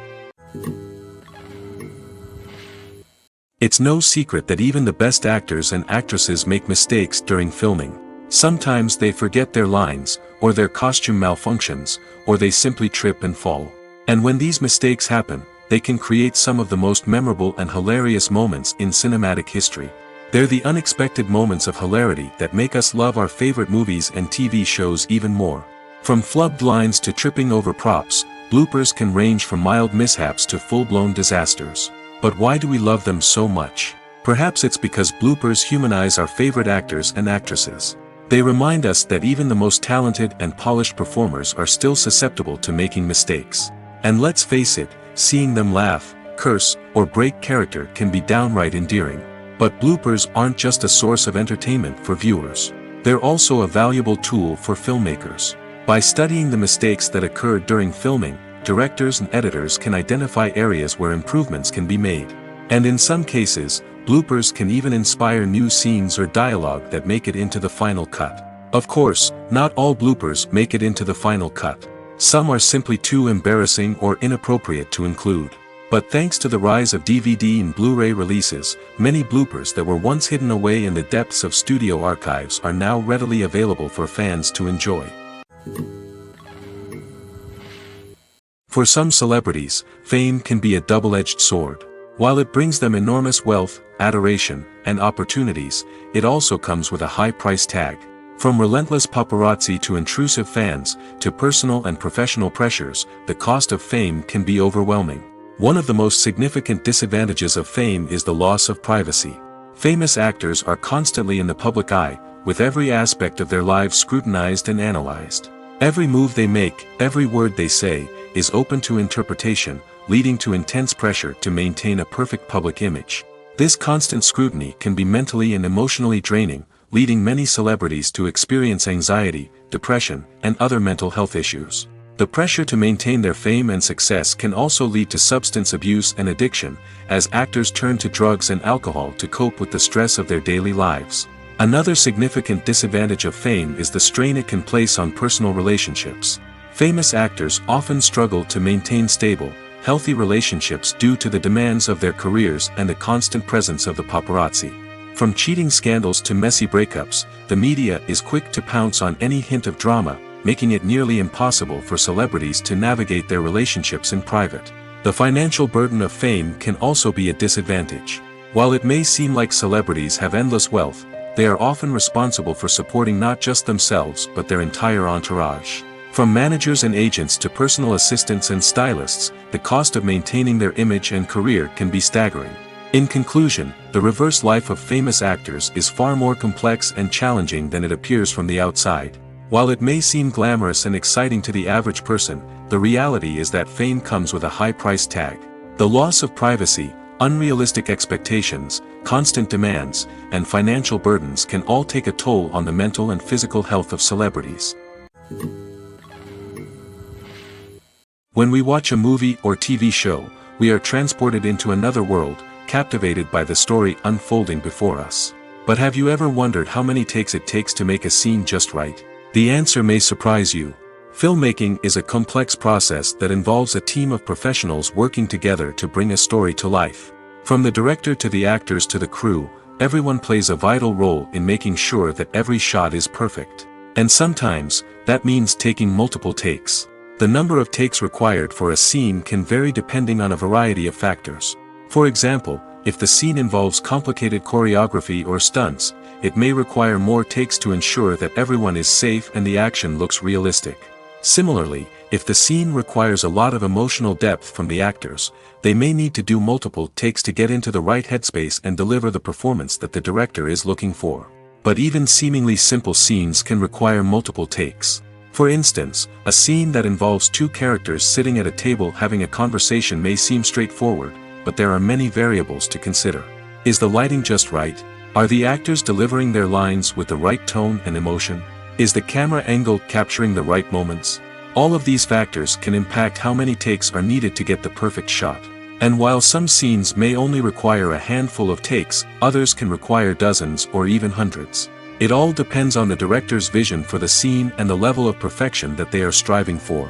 It's no secret that even the best actors and actresses make mistakes during filming. Sometimes they forget their lines, or their costume malfunctions, or they simply trip and fall. And when these mistakes happen, they can create some of the most memorable and hilarious moments in cinematic history. They're the unexpected moments of hilarity that make us love our favorite movies and TV shows even more. From flubbed lines to tripping over props, bloopers can range from mild mishaps to full-blown disasters. But why do we love them so much? Perhaps it's because bloopers humanize our favorite actors and actresses. They remind us that even the most talented and polished performers are still susceptible to making mistakes. And let's face it, seeing them laugh, curse, or break character can be downright endearing. But bloopers aren't just a source of entertainment for viewers. They're also a valuable tool for filmmakers. By studying the mistakes that occurred during filming, directors and editors can identify areas where improvements can be made. And in some cases, bloopers can even inspire new scenes or dialogue that make it into the final cut. Of course, not all bloopers make it into the final cut. Some are simply too embarrassing or inappropriate to include. But thanks to the rise of DVD and Blu-ray releases, many bloopers that were once hidden away in the depths of studio archives are now readily available for fans to enjoy. For some celebrities, fame can be a double-edged sword. While it brings them enormous wealth, adoration, and opportunities, it also comes with a high price tag. From relentless paparazzi to intrusive fans, to personal and professional pressures, the cost of fame can be overwhelming. One of the most significant disadvantages of fame is the loss of privacy. Famous actors are constantly in the public eye, with every aspect of their lives scrutinized and analyzed. Every move they make, every word they say, is open to interpretation, leading to intense pressure to maintain a perfect public image. This constant scrutiny can be mentally and emotionally draining, leading many celebrities to experience anxiety, depression, and other mental health issues. The pressure to maintain their fame and success can also lead to substance abuse and addiction, as actors turn to drugs and alcohol to cope with the stress of their daily lives. Another significant disadvantage of fame is the strain it can place on personal relationships. Famous actors often struggle to maintain stable, healthy relationships due to the demands of their careers and the constant presence of the paparazzi. From cheating scandals to messy breakups, the media is quick to pounce on any hint of drama, making it nearly impossible for celebrities to navigate their relationships in private. The financial burden of fame can also be a disadvantage. While it may seem like celebrities have endless wealth, they are often responsible for supporting not just themselves but their entire entourage. From managers and agents to personal assistants and stylists, the cost of maintaining their image and career can be staggering. In conclusion, the reverse life of famous actors is far more complex and challenging than it appears from the outside. While it may seem glamorous and exciting to the average person, the reality is that fame comes with a high price tag. The loss of privacy, unrealistic expectations, constant demands, and financial burdens can all take a toll on the mental and physical health of celebrities. When we watch a movie or TV show, we are transported into another world, captivated by the story unfolding before us. But have you ever wondered how many takes it takes to make a scene just right? The answer may surprise you. Filmmaking is a complex process that involves a team of professionals working together to bring a story to life. From the director to the actors to the crew, everyone plays a vital role in making sure that every shot is perfect. And sometimes, that means taking multiple takes. The number of takes required for a scene can vary depending on a variety of factors. For example, if the scene involves complicated choreography or stunts, it may require more takes to ensure that everyone is safe and the action looks realistic. Similarly, if the scene requires a lot of emotional depth from the actors, they may need to do multiple takes to get into the right headspace and deliver the performance that the director is looking for. But even seemingly simple scenes can require multiple takes. For instance, a scene that involves two characters sitting at a table having a conversation may seem straightforward, but there are many variables to consider. Is the lighting just right? Are the actors delivering their lines with the right tone and emotion? Is the camera angle capturing the right moments? All of these factors can impact how many takes are needed to get the perfect shot. And while some scenes may only require a handful of takes, others can require dozens or even hundreds. It all depends on the director's vision for the scene and the level of perfection that they are striving for.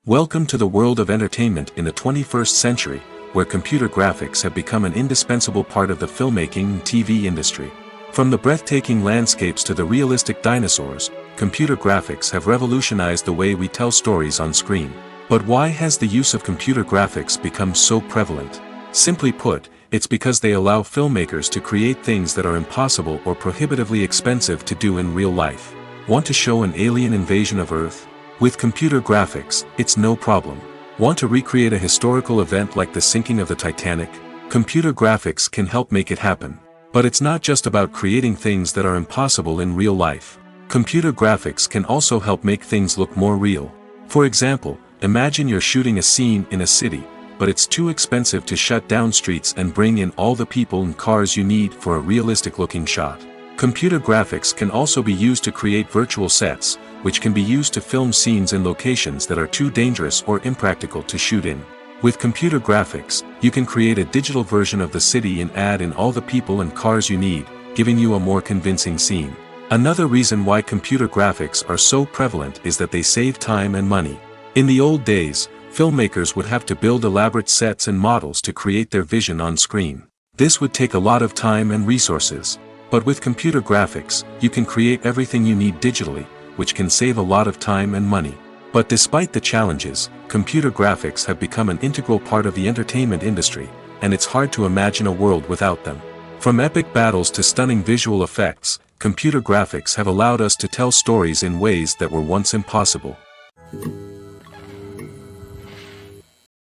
Welcome to the world of entertainment in the 21st century, where computer graphics have become an indispensable part of the filmmaking and TV industry. From the breathtaking landscapes to the realistic dinosaurs, computer graphics have revolutionized the way we tell stories on screen. But why has the use of computer graphics become so prevalent? Simply put, it's because they allow filmmakers to create things that are impossible or prohibitively expensive to do in real life. Want to show an alien invasion of Earth? With computer graphics, it's no problem. Want to recreate a historical event like the sinking of the Titanic? Computer graphics can help make it happen. But it's not just about creating things that are impossible in real life. Computer graphics can also help make things look more real. For example, imagine you're shooting a scene in a city, but it's too expensive to shut down streets and bring in all the people and cars you need for a realistic-looking shot. Computer graphics can also be used to create virtual sets, which can be used to film scenes in locations that are too dangerous or impractical to shoot in. With computer graphics, you can create a digital version of the city and add in all the people and cars you need, giving you a more convincing scene. Another reason why computer graphics are so prevalent is that they save time and money. In the old days, filmmakers would have to build elaborate sets and models to create their vision on screen. This would take a lot of time and resources. But with computer graphics, you can create everything you need digitally, which can save a lot of time and money. But despite the challenges, computer graphics have become an integral part of the entertainment industry, and it's hard to imagine a world without them. From epic battles to stunning visual effects, computer graphics have allowed us to tell stories in ways that were once impossible.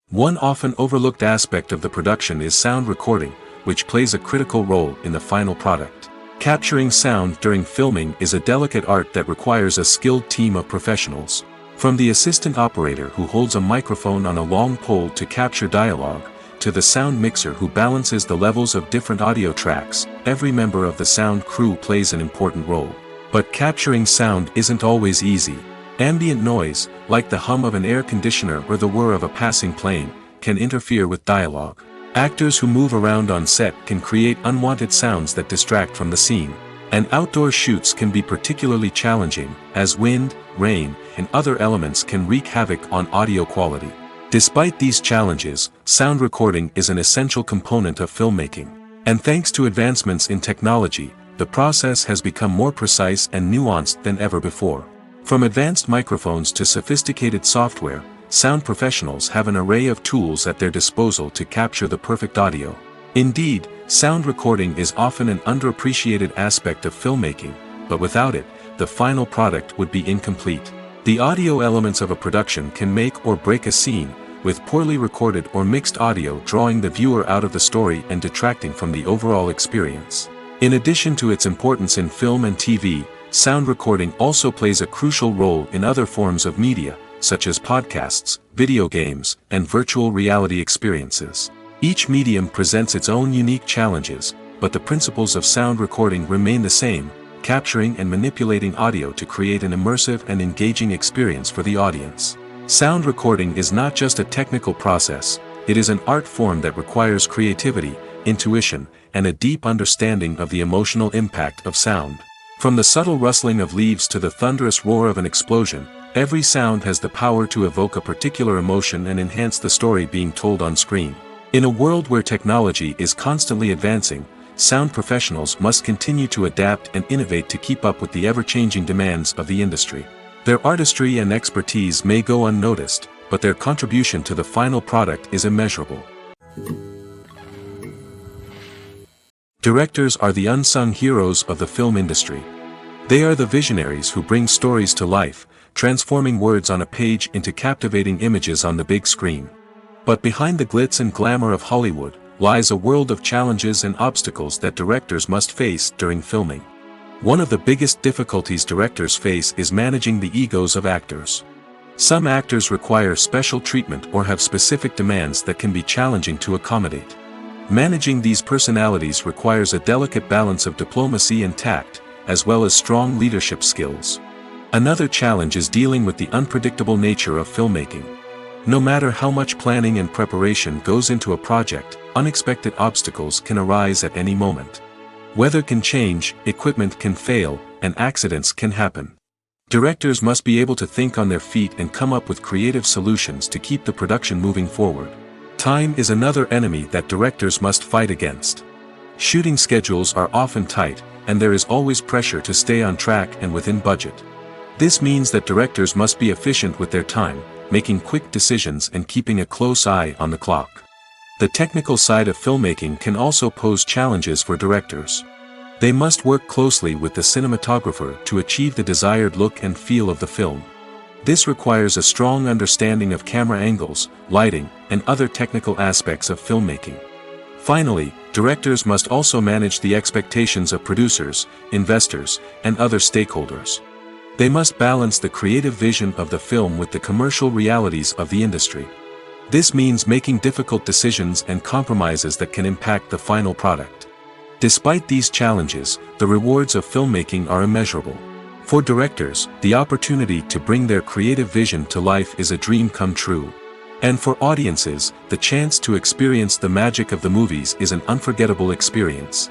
One often overlooked aspect of the production is sound recording, which plays a critical role in the final product. Capturing sound during filming is a delicate art that requires a skilled team of professionals. From the assistant operator who holds a microphone on a long pole to capture dialogue, to the sound mixer who balances the levels of different audio tracks, every member of the sound crew plays an important role. But capturing sound isn't always easy. Ambient noise, like the hum of an air conditioner or the whir of a passing plane, can interfere with dialogue. Actors who move around on set can create unwanted sounds that distract from the scene. And outdoor shoots can be particularly challenging, as wind, rain, and other elements can wreak havoc on audio quality. Despite these challenges, sound recording is an essential component of filmmaking. And thanks to advancements in technology, the process has become more precise and nuanced than ever before. From advanced microphones to sophisticated software, sound professionals have an array of tools at their disposal to capture the perfect audio. Indeed, sound recording is often an underappreciated aspect of filmmaking, but without it, the final product would be incomplete. The audio elements of a production can make or break a scene, with poorly recorded or mixed audio drawing the viewer out of the story and detracting from the overall experience. In addition to its importance in film and TV, sound recording also plays a crucial role in other forms of media, such as podcasts, video games, and virtual reality experiences. Each medium presents its own unique challenges, but the principles of sound recording remain the same, capturing and manipulating audio to create an immersive and engaging experience for the audience. Sound recording is not just a technical process, it is an art form that requires creativity, intuition, and a deep understanding of the emotional impact of sound. From the subtle rustling of leaves to the thunderous roar of an explosion, every sound has the power to evoke a particular emotion and enhance the story being told on screen. In a world where technology is constantly advancing, sound professionals must continue to adapt and innovate to keep up with the ever-changing demands of the industry. Their artistry and expertise may go unnoticed, but their contribution to the final product is immeasurable. Directors are the unsung heroes of the film industry. They are the visionaries who bring stories to life, transforming words on a page into captivating images on the big screen. But behind the glitz and glamour of Hollywood, lies a world of challenges and obstacles that directors must face during filming. One of the biggest difficulties directors face is managing the egos of actors. Some actors require special treatment or have specific demands that can be challenging to accommodate. Managing these personalities requires a delicate balance of diplomacy and tact, as well as strong leadership skills. Another challenge is dealing with the unpredictable nature of filmmaking. No matter how much planning and preparation goes into a project, unexpected obstacles can arise at any moment. Weather can change, equipment can fail, and accidents can happen. Directors must be able to think on their feet and come up with creative solutions to keep the production moving forward. Time is another enemy that directors must fight against. Shooting schedules are often tight, and there is always pressure to stay on track and within budget. This means that directors must be efficient with their time, making quick decisions and keeping a close eye on the clock. The technical side of filmmaking can also pose challenges for directors. They must work closely with the cinematographer to achieve the desired look and feel of the film. This requires a strong understanding of camera angles, lighting, and other technical aspects of filmmaking. Finally, directors must also manage the expectations of producers, investors, and other stakeholders. They must balance the creative vision of the film with the commercial realities of the industry. This means making difficult decisions and compromises that can impact the final product. Despite these challenges, the rewards of filmmaking are immeasurable. For directors, the opportunity to bring their creative vision to life is a dream come true. And for audiences, the chance to experience the magic of the movies is an unforgettable experience.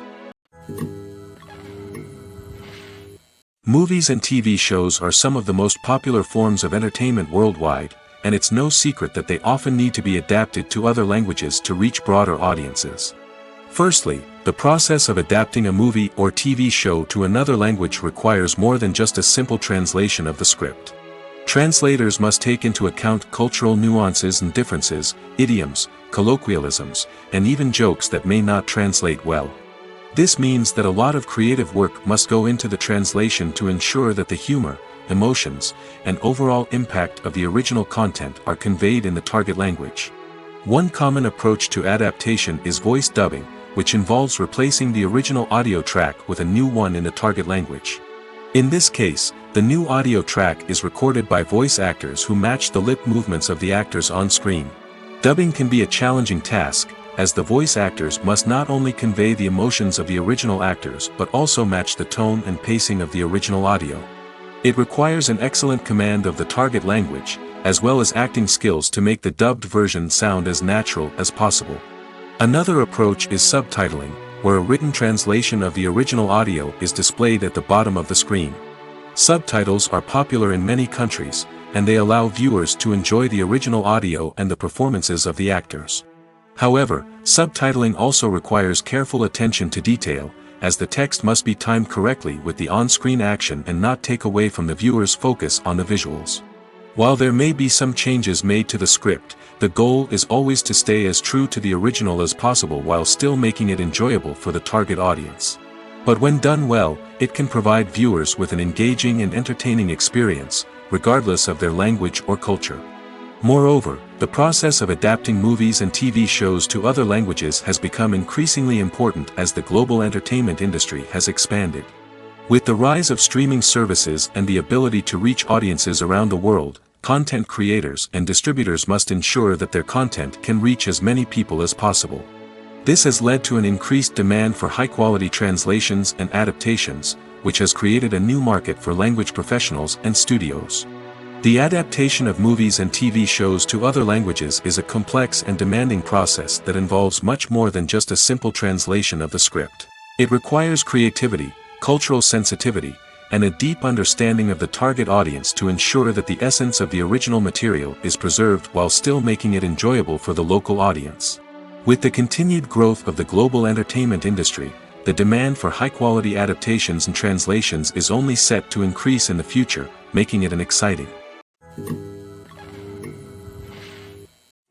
Movies and TV shows are some of the most popular forms of entertainment worldwide, and it's no secret that they often need to be adapted to other languages to reach broader audiences. Firstly, the process of adapting a movie or TV show to another language requires more than just a simple translation of the script. Translators must take into account cultural nuances and differences, idioms, colloquialisms, and even jokes that may not translate well. This means that a lot of creative work must go into the translation to ensure that the humor, emotions, and overall impact of the original content are conveyed in the target language. One common approach to adaptation is voice dubbing, which involves replacing the original audio track with a new one in the target language. In this case, the new audio track is recorded by voice actors who match the lip movements of the actors on screen. Dubbing can be a challenging task, as the voice actors must not only convey the emotions of the original actors but also match the tone and pacing of the original audio. It requires an excellent command of the target language, as well as acting skills to make the dubbed version sound as natural as possible. Another approach is subtitling, where a written translation of the original audio is displayed at the bottom of the screen. Subtitles are popular in many countries, and they allow viewers to enjoy the original audio and the performances of the actors. However, subtitling also requires careful attention to detail, as the text must be timed correctly with the on-screen action and not take away from the viewer's focus on the visuals. While there may be some changes made to the script, the goal is always to stay as true to the original as possible while still making it enjoyable for the target audience. But when done well, it can provide viewers with an engaging and entertaining experience, regardless of their language or culture. Moreover, the process of adapting movies and TV shows to other languages has become increasingly important as the global entertainment industry has expanded. With the rise of streaming services and the ability to reach audiences around the world, content creators and distributors must ensure that their content can reach as many people as possible. This has led to an increased demand for high-quality translations and adaptations, which has created a new market for language professionals and studios. The adaptation of movies and TV shows to other languages is a complex and demanding process that involves much more than just a simple translation of the script. It requires creativity, cultural sensitivity, and a deep understanding of the target audience to ensure that the essence of the original material is preserved while still making it enjoyable for the local audience. With the continued growth of the global entertainment industry, the demand for high-quality adaptations and translations is only set to increase in the future, making it an exciting.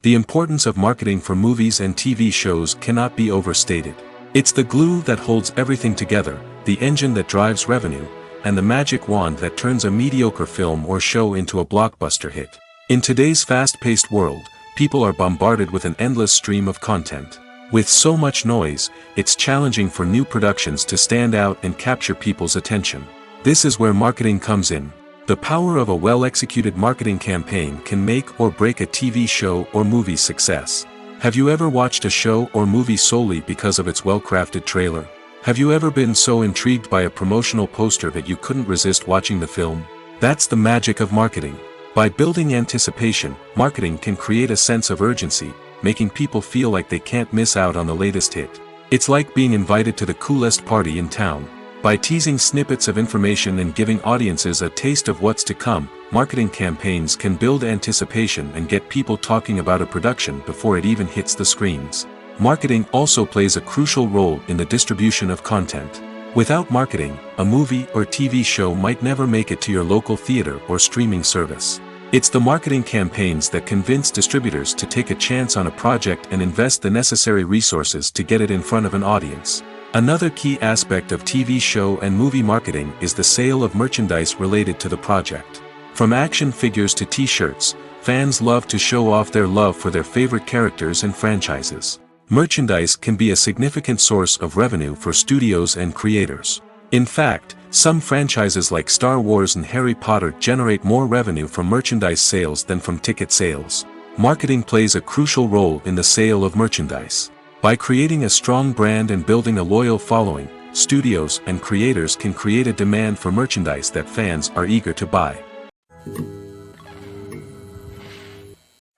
The importance of marketing for movies and TV shows cannot be overstated. It's the glue that holds everything together, the engine that drives revenue, and the magic wand that turns a mediocre film or show into a blockbuster hit. In today's fast-paced world, people are bombarded with an endless stream of content. With so much noise, it's challenging for new productions to stand out and capture people's attention. This is where marketing comes in. The power of a well-executed marketing campaign can make or break a TV show or movie's success. Have you ever watched a show or movie solely because of its well-crafted trailer? Have you ever been so intrigued by a promotional poster that you couldn't resist watching the film? That's the magic of marketing. By building anticipation, marketing can create a sense of urgency, making people feel like they can't miss out on the latest hit. It's like being invited to the coolest party in town. By teasing snippets of information and giving audiences a taste of what's to come, marketing campaigns can build anticipation and get people talking about a production before it even hits the screens. Marketing also plays a crucial role in the distribution of content. Without marketing, a movie or TV show might never make it to your local theater or streaming service. It's the marketing campaigns that convince distributors to take a chance on a project and invest the necessary resources to get it in front of an audience. Another key aspect of TV show and movie marketing is the sale of merchandise related to the project. From action figures to t-shirts, fans love to show off their love for their favorite characters and franchises. Merchandise can be a significant source of revenue for studios and creators. In fact, some franchises like Star Wars and Harry Potter generate more revenue from merchandise sales than from ticket sales. Marketing plays a crucial role in the sale of merchandise. By creating a strong brand and building a loyal following, studios and creators can create a demand for merchandise that fans are eager to buy.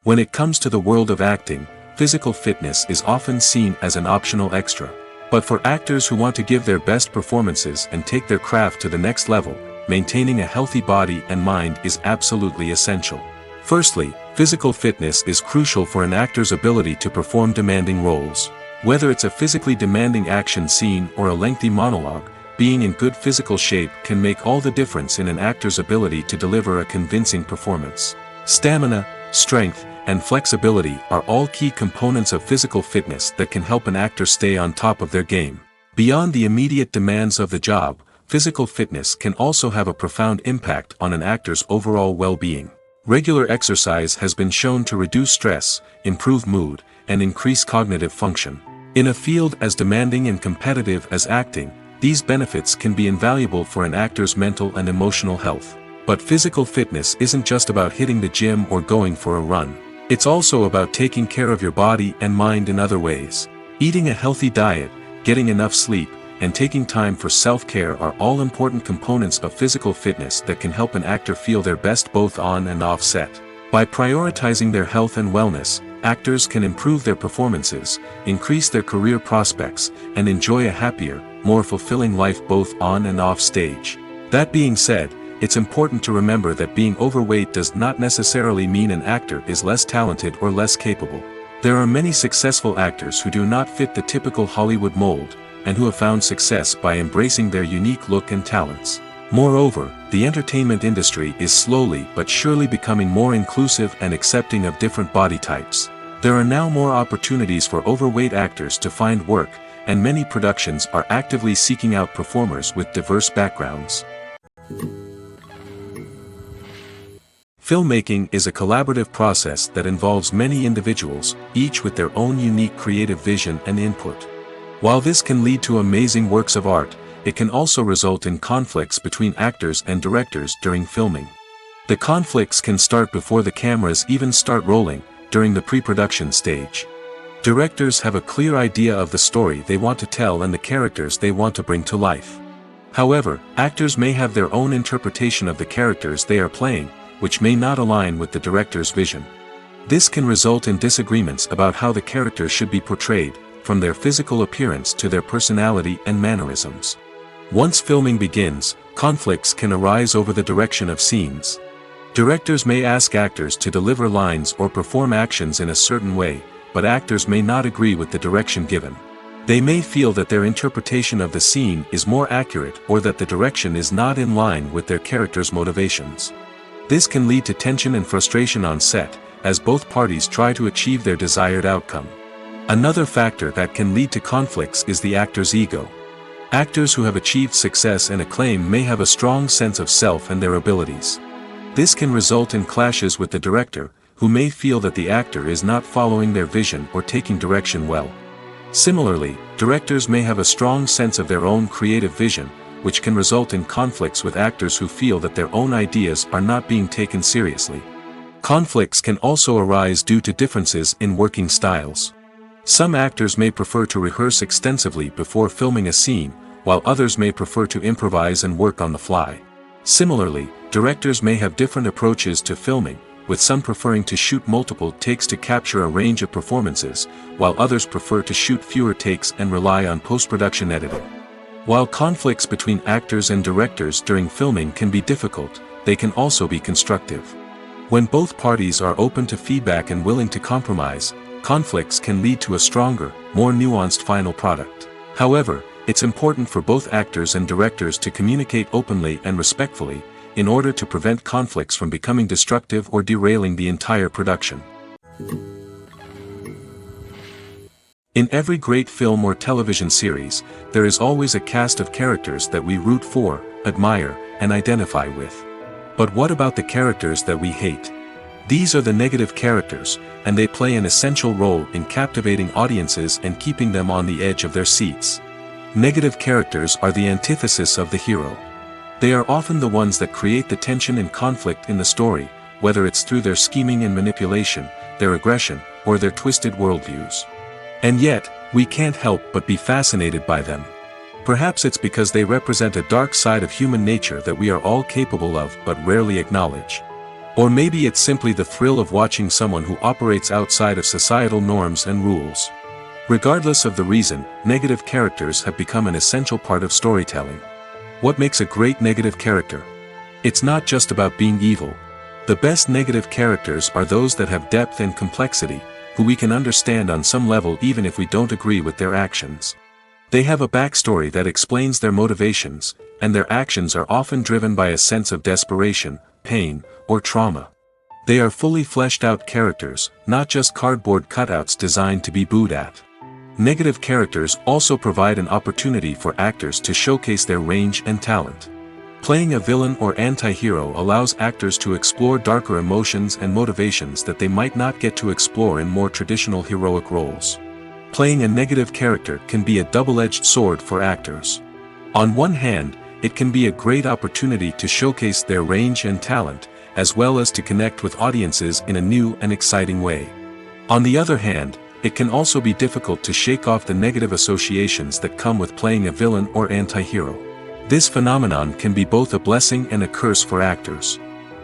When it comes to the world of acting, physical fitness is often seen as an optional extra. But for actors who want to give their best performances and take their craft to the next level, maintaining a healthy body and mind is absolutely essential. Firstly, physical fitness is crucial for an actor's ability to perform demanding roles. Whether it's a physically demanding action scene or a lengthy monologue, being in good physical shape can make all the difference in an actor's ability to deliver a convincing performance. Stamina, strength, and flexibility are all key components of physical fitness that can help an actor stay on top of their game. Beyond the immediate demands of the job, physical fitness can also have a profound impact on an actor's overall well-being. Regular exercise has been shown to reduce stress, improve mood, and increase cognitive function. In a field as demanding and competitive as acting, these benefits can be invaluable for an actor's mental and emotional health. But physical fitness isn't just about hitting the gym or going for a run. It's also about taking care of your body and mind in other ways. Eating a healthy diet, getting enough sleep, and taking time for self-care are all important components of physical fitness that can help an actor feel their best both on and off set. By prioritizing their health and wellness, actors can improve their performances, increase their career prospects, and enjoy a happier, more fulfilling life both on and off stage. That being said, it's important to remember that being overweight does not necessarily mean an actor is less talented or less capable. There are many successful actors who do not fit the typical Hollywood mold, and who have found success by embracing their unique look and talents. Moreover, the entertainment industry is slowly but surely becoming more inclusive and accepting of different body types. There are now more opportunities for overweight actors to find work, and many productions are actively seeking out performers with diverse backgrounds. Filmmaking is a collaborative process that involves many individuals, each with their own unique creative vision and input. While this can lead to amazing works of art, it can also result in conflicts between actors and directors during filming. The conflicts can start before the cameras even start rolling, during the pre-production stage. Directors have a clear idea of the story they want to tell and the characters they want to bring to life. However, actors may have their own interpretation of the characters they are playing, which may not align with the director's vision. This can result in disagreements about how the characters should be portrayed, from their physical appearance to their personality and mannerisms. Once filming begins, conflicts can arise over the direction of scenes. Directors may ask actors to deliver lines or perform actions in a certain way, but actors may not agree with the direction given. They may feel that their interpretation of the scene is more accurate or that the direction is not in line with their character's motivations. This can lead to tension and frustration on set, as both parties try to achieve their desired outcome. Another factor that can lead to conflicts is the actor's ego. Actors who have achieved success and acclaim may have a strong sense of self and their abilities. This can result in clashes with the director, who may feel that the actor is not following their vision or taking direction well. Similarly, directors may have a strong sense of their own creative vision, which can result in conflicts with actors who feel that their own ideas are not being taken seriously. Conflicts can also arise due to differences in working styles. Some actors may prefer to rehearse extensively before filming a scene, while others may prefer to improvise and work on the fly. Similarly, directors may have different approaches to filming, with some preferring to shoot multiple takes to capture a range of performances, while others prefer to shoot fewer takes and rely on post-production editing. While conflicts between actors and directors during filming can be difficult, they can also be constructive. When both parties are open to feedback and willing to compromise, conflicts can lead to a stronger, more nuanced final product. However, it's important for both actors and directors to communicate openly and respectfully, in order to prevent conflicts from becoming destructive or derailing the entire production. In every great film or television series, there is always a cast of characters that we root for, admire, and identify with. But what about the characters that we hate? These are the negative characters, and they play an essential role in captivating audiences and keeping them on the edge of their seats. Negative characters are the antithesis of the hero. They are often the ones that create the tension and conflict in the story, whether it's through their scheming and manipulation, their aggression, or their twisted worldviews. And yet, we can't help but be fascinated by them. Perhaps it's because they represent a dark side of human nature that we are all capable of but rarely acknowledge. Or maybe it's simply the thrill of watching someone who operates outside of societal norms and rules. Regardless of the reason, negative characters have become an essential part of storytelling. What makes a great negative character? It's not just about being evil. The best negative characters are those that have depth and complexity, who we can understand on some level even if we don't agree with their actions. They have a backstory that explains their motivations, and their actions are often driven by a sense of desperation, pain, or trauma. They are fully fleshed out characters, not just cardboard cutouts designed to be booed at. Negative characters also provide an opportunity for actors to showcase their range and talent. Playing a villain or anti-hero allows actors to explore darker emotions and motivations that they might not get to explore in more traditional heroic roles. Playing a negative character can be a double-edged sword for actors. On one hand, it can be a great opportunity to showcase their range and talent, as well as to connect with audiences in a new and exciting way. On the other hand, it can also be difficult to shake off the negative associations that come with playing a villain or anti-hero. This phenomenon can be both a blessing and a curse for actors.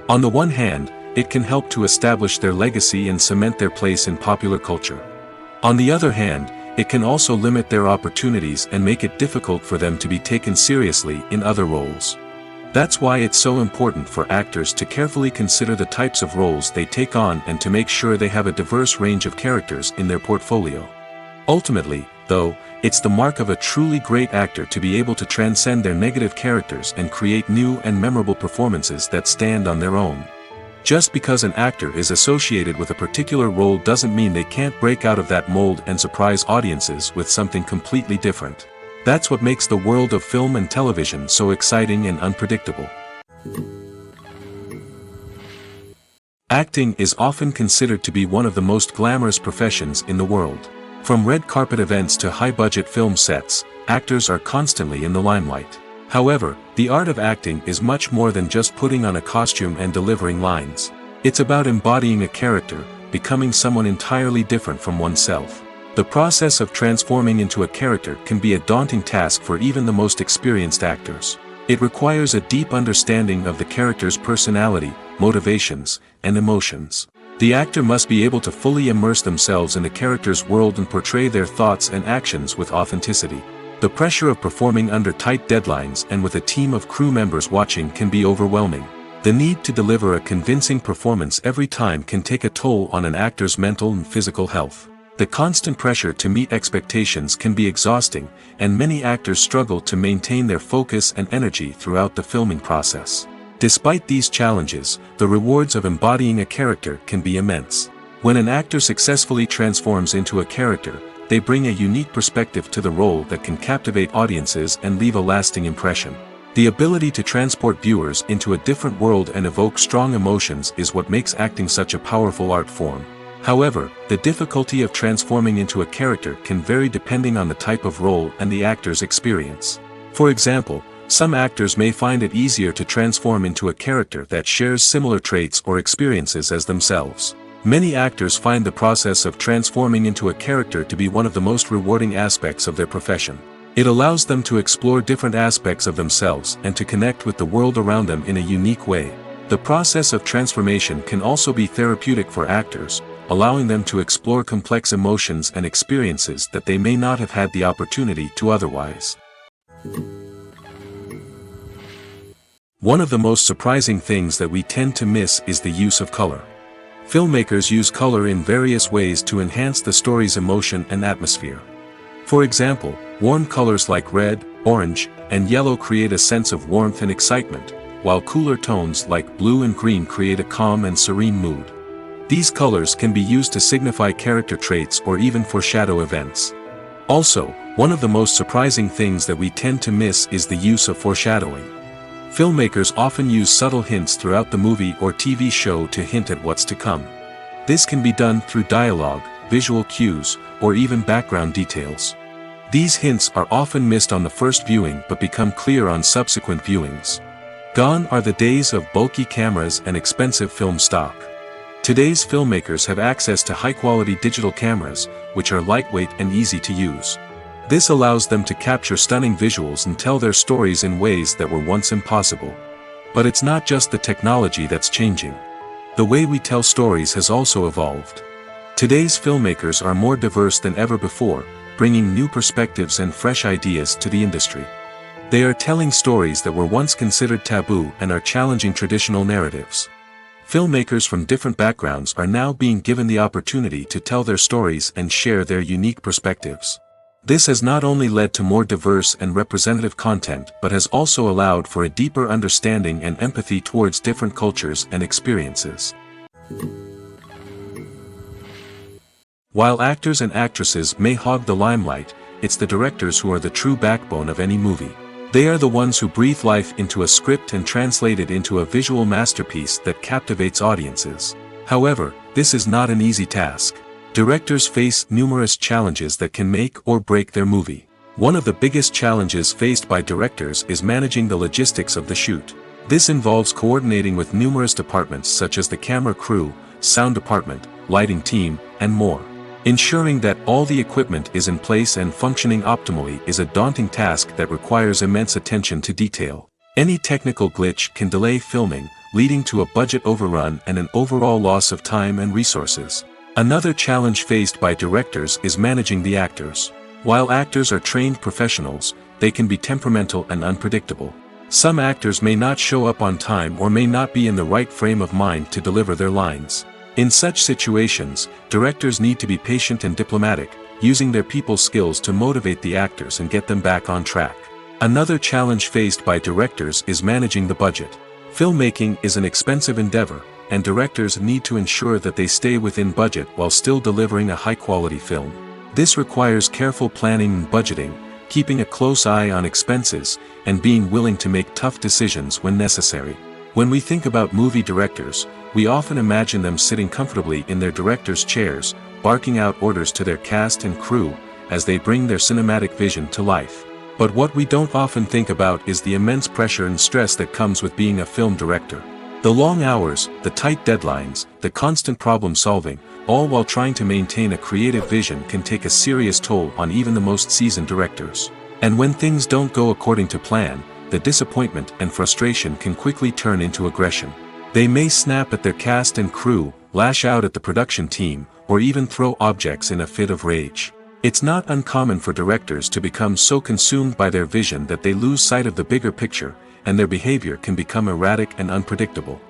On the one hand, it can help to establish their legacy and cement their place in popular culture. On the other hand, it can also limit their opportunities and make it difficult for them to be taken seriously in other roles. That's why it's so important for actors to carefully consider the types of roles they take on and to make sure they have a diverse range of characters in their portfolio. Ultimately, though, it's the mark of a truly great actor to be able to transcend their negative characters and create new and memorable performances that stand on their own. Just because an actor is associated with a particular role doesn't mean they can't break out of that mold and surprise audiences with something completely different. That's what makes the world of film and television so exciting and unpredictable. Acting is often considered to be one of the most glamorous professions in the world. From red carpet events to high-budget film sets, actors are constantly in the limelight. However, the art of acting is much more than just putting on a costume and delivering lines. It's about embodying a character, becoming someone entirely different from oneself. The process of transforming into a character can be a daunting task for even the most experienced actors. It requires a deep understanding of the character's personality, motivations, and emotions. The actor must be able to fully immerse themselves in the character's world and portray their thoughts and actions with authenticity. The pressure of performing under tight deadlines and with a team of crew members watching can be overwhelming. The need to deliver a convincing performance every time can take a toll on an actor's mental and physical health. The constant pressure to meet expectations can be exhausting, and many actors struggle to maintain their focus and energy throughout the filming process. Despite these challenges, the rewards of embodying a character can be immense. When an actor successfully transforms into a character, they bring a unique perspective to the role that can captivate audiences and leave a lasting impression. The ability to transport viewers into a different world and evoke strong emotions is what makes acting such a powerful art form. However, the difficulty of transforming into a character can vary depending on the type of role and the actor's experience. For example, Some actors may find it easier to transform into a character that shares similar traits or experiences as themselves. Many actors find the process of transforming into a character to be one of the most rewarding aspects of their profession. It allows them to explore different aspects of themselves and to connect with the world around them in a unique way. The process of transformation can also be therapeutic for actors, allowing them to explore complex emotions and experiences that they may not have had the opportunity to otherwise. One of the most surprising things that we tend to miss is the use of color. Filmmakers use color in various ways to enhance the story's emotion and atmosphere. For example, warm colors like red, orange, and yellow create a sense of warmth and excitement, while cooler tones like blue and green create a calm and serene mood. These colors can be used to signify character traits or even foreshadow events. Also, one of the most surprising things that we tend to miss is the use of foreshadowing. Filmmakers often use subtle hints throughout the movie or TV show to hint at what's to come. This can be done through dialogue, visual cues, or even background details. These hints are often missed on the first viewing but become clear on subsequent viewings. Gone are the days of bulky cameras and expensive film stock. Today's filmmakers have access to high-quality digital cameras, which are lightweight and easy to use. This allows them to capture stunning visuals and tell their stories in ways that were once impossible. But it's not just the technology that's changing. The way we tell stories has also evolved. Today's filmmakers are more diverse than ever before, bringing new perspectives and fresh ideas to the industry. They are telling stories that were once considered taboo and are challenging traditional narratives. Filmmakers from different backgrounds are now being given the opportunity to tell their stories and share their unique perspectives. This has not only led to more diverse and representative content but has also allowed for a deeper understanding and empathy towards different cultures and experiences. While actors and actresses may hog the limelight, it's the directors who are the true backbone of any movie. They are the ones who breathe life into a script and translate it into a visual masterpiece that captivates audiences. However, this is not an easy task. Directors face numerous challenges that can make or break their movie. One of the biggest challenges faced by directors is managing the logistics of the shoot. This involves coordinating with numerous departments such as the camera crew, sound department, lighting team, and more. Ensuring that all the equipment is in place and functioning optimally is a daunting task that requires immense attention to detail. Any technical glitch can delay filming, leading to a budget overrun and an overall loss of time and resources. Another challenge faced by directors is managing the actors. While actors are trained professionals, they can be temperamental and unpredictable. Some actors may not show up on time or may not be in the right frame of mind to deliver their lines. In such situations, directors need to be patient and diplomatic, using their people skills to motivate the actors and get them back on track. Another challenge faced by directors is managing the budget. Filmmaking is an expensive endeavor, and directors need to ensure that they stay within budget while still delivering a high-quality film. This requires careful planning and budgeting, keeping a close eye on expenses, and being willing to make tough decisions when necessary. When we think about movie directors, we often imagine them sitting comfortably in their director's chairs, barking out orders to their cast and crew, as they bring their cinematic vision to life. But what we don't often think about is the immense pressure and stress that comes with being a film director. The long hours, the tight deadlines, the constant problem solving, all while trying to maintain a creative vision can take a serious toll on even the most seasoned directors. And when things don't go according to plan, the disappointment and frustration can quickly turn into aggression. They may snap at their cast and crew, lash out at the production team, or even throw objects in a fit of rage. It's not uncommon for directors to become so consumed by their vision that they lose sight of the bigger picture, and their behavior can become erratic and unpredictable.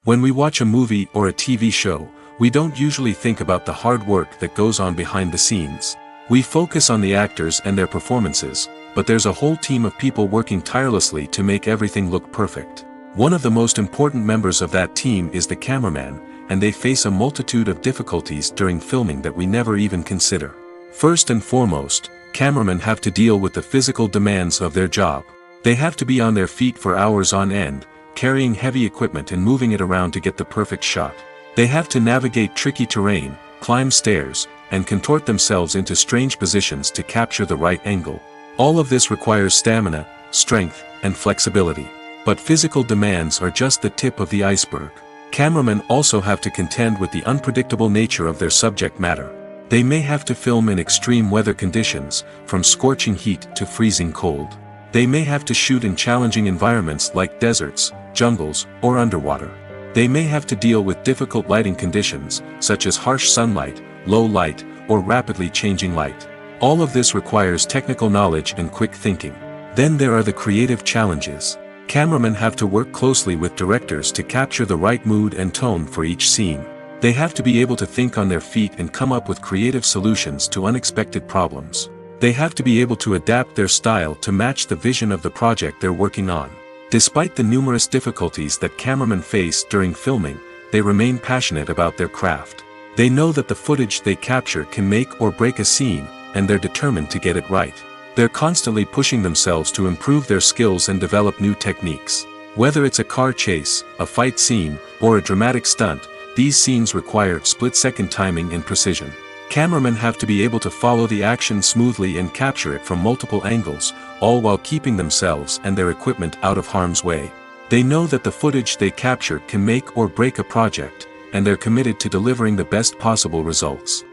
When we watch a movie or a TV show, we don't usually think about the hard work that goes on behind the scenes. We focus on the actors and their performances, but there's a whole team of people working tirelessly to make everything look perfect. One of the most important members of that team is the cameraman, and they face a multitude of difficulties during filming that we never even consider. First and foremost, cameramen have to deal with the physical demands of their job. They have to be on their feet for hours on end, carrying heavy equipment and moving it around to get the perfect shot. They have to navigate tricky terrain, climb stairs, and contort themselves into strange positions to capture the right angle. All of this requires stamina, strength, and flexibility. But physical demands are just the tip of the iceberg. Cameramen also have to contend with the unpredictable nature of their subject matter. They may have to film in extreme weather conditions, from scorching heat to freezing cold. They may have to shoot in challenging environments like deserts, jungles, or underwater. They may have to deal with difficult lighting conditions, such as harsh sunlight, low light, or rapidly changing light. All of this requires technical knowledge and quick thinking. Then there are the creative challenges. Cameramen have to work closely with directors to capture the right mood and tone for each scene. They have to be able to think on their feet and come up with creative solutions to unexpected problems. They have to be able to adapt their style to match the vision of the project they're working on. Despite the numerous difficulties that cameramen face during filming, they remain passionate about their craft. They know that the footage they capture can make or break a scene, and they're determined to get it right. They're constantly pushing themselves to improve their skills and develop new techniques. Whether it's a car chase, a fight scene, or a dramatic stunt, these scenes require split-second timing and precision. Cameramen have to be able to follow the action smoothly and capture it from multiple angles, all while keeping themselves and their equipment out of harm's way. They know that the footage they capture can make or break a project, and they're committed to delivering the best possible results.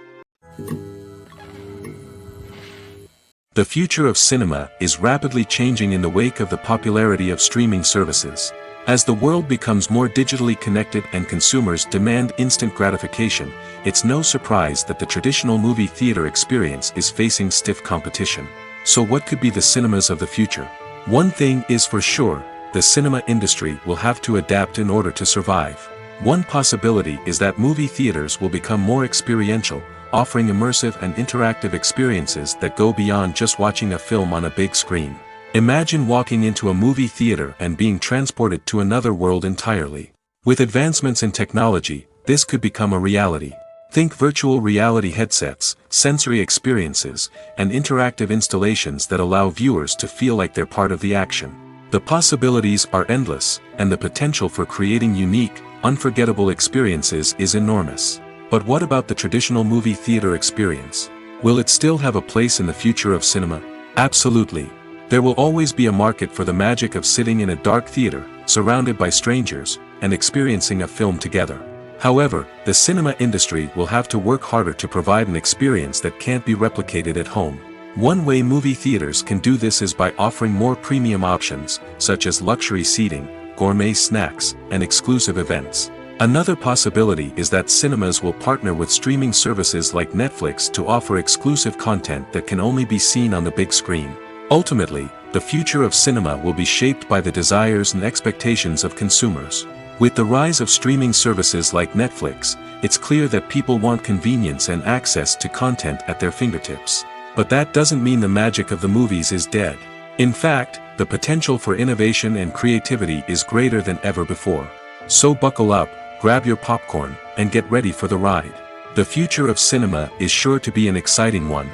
The future of cinema is rapidly changing in the wake of the popularity of streaming services. As the world becomes more digitally connected and consumers demand instant gratification, it's no surprise that the traditional movie theater experience is facing stiff competition. So what could be the cinemas of the future? One thing is for sure, the cinema industry will have to adapt in order to survive. One possibility is that movie theaters will become more experiential, offering immersive and interactive experiences that go beyond just watching a film on a big screen. Imagine walking into a movie theater and being transported to another world entirely. With advancements in technology, this could become a reality. Think virtual reality headsets, sensory experiences, and interactive installations that allow viewers to feel like they're part of the action. The possibilities are endless, and the potential for creating unique, unforgettable experiences is enormous. But what about the traditional movie theater experience? Will it still have a place in the future of cinema? Absolutely. There will always be a market for the magic of sitting in a dark theater, surrounded by strangers, and experiencing a film together. However, the cinema industry will have to work harder to provide an experience that can't be replicated at home. One way movie theaters can do this is by offering more premium options, such as luxury seating, gourmet snacks, and exclusive events. Another possibility is that cinemas will partner with streaming services like Netflix to offer exclusive content that can only be seen on the big screen. Ultimately, the future of cinema will be shaped by the desires and expectations of consumers. With the rise of streaming services like Netflix, it's clear that people want convenience and access to content at their fingertips. But that doesn't mean the magic of the movies is dead. In fact, the potential for innovation and creativity is greater than ever before. So buckle up, grab your popcorn, and get ready for the ride. The future of cinema is sure to be an exciting one.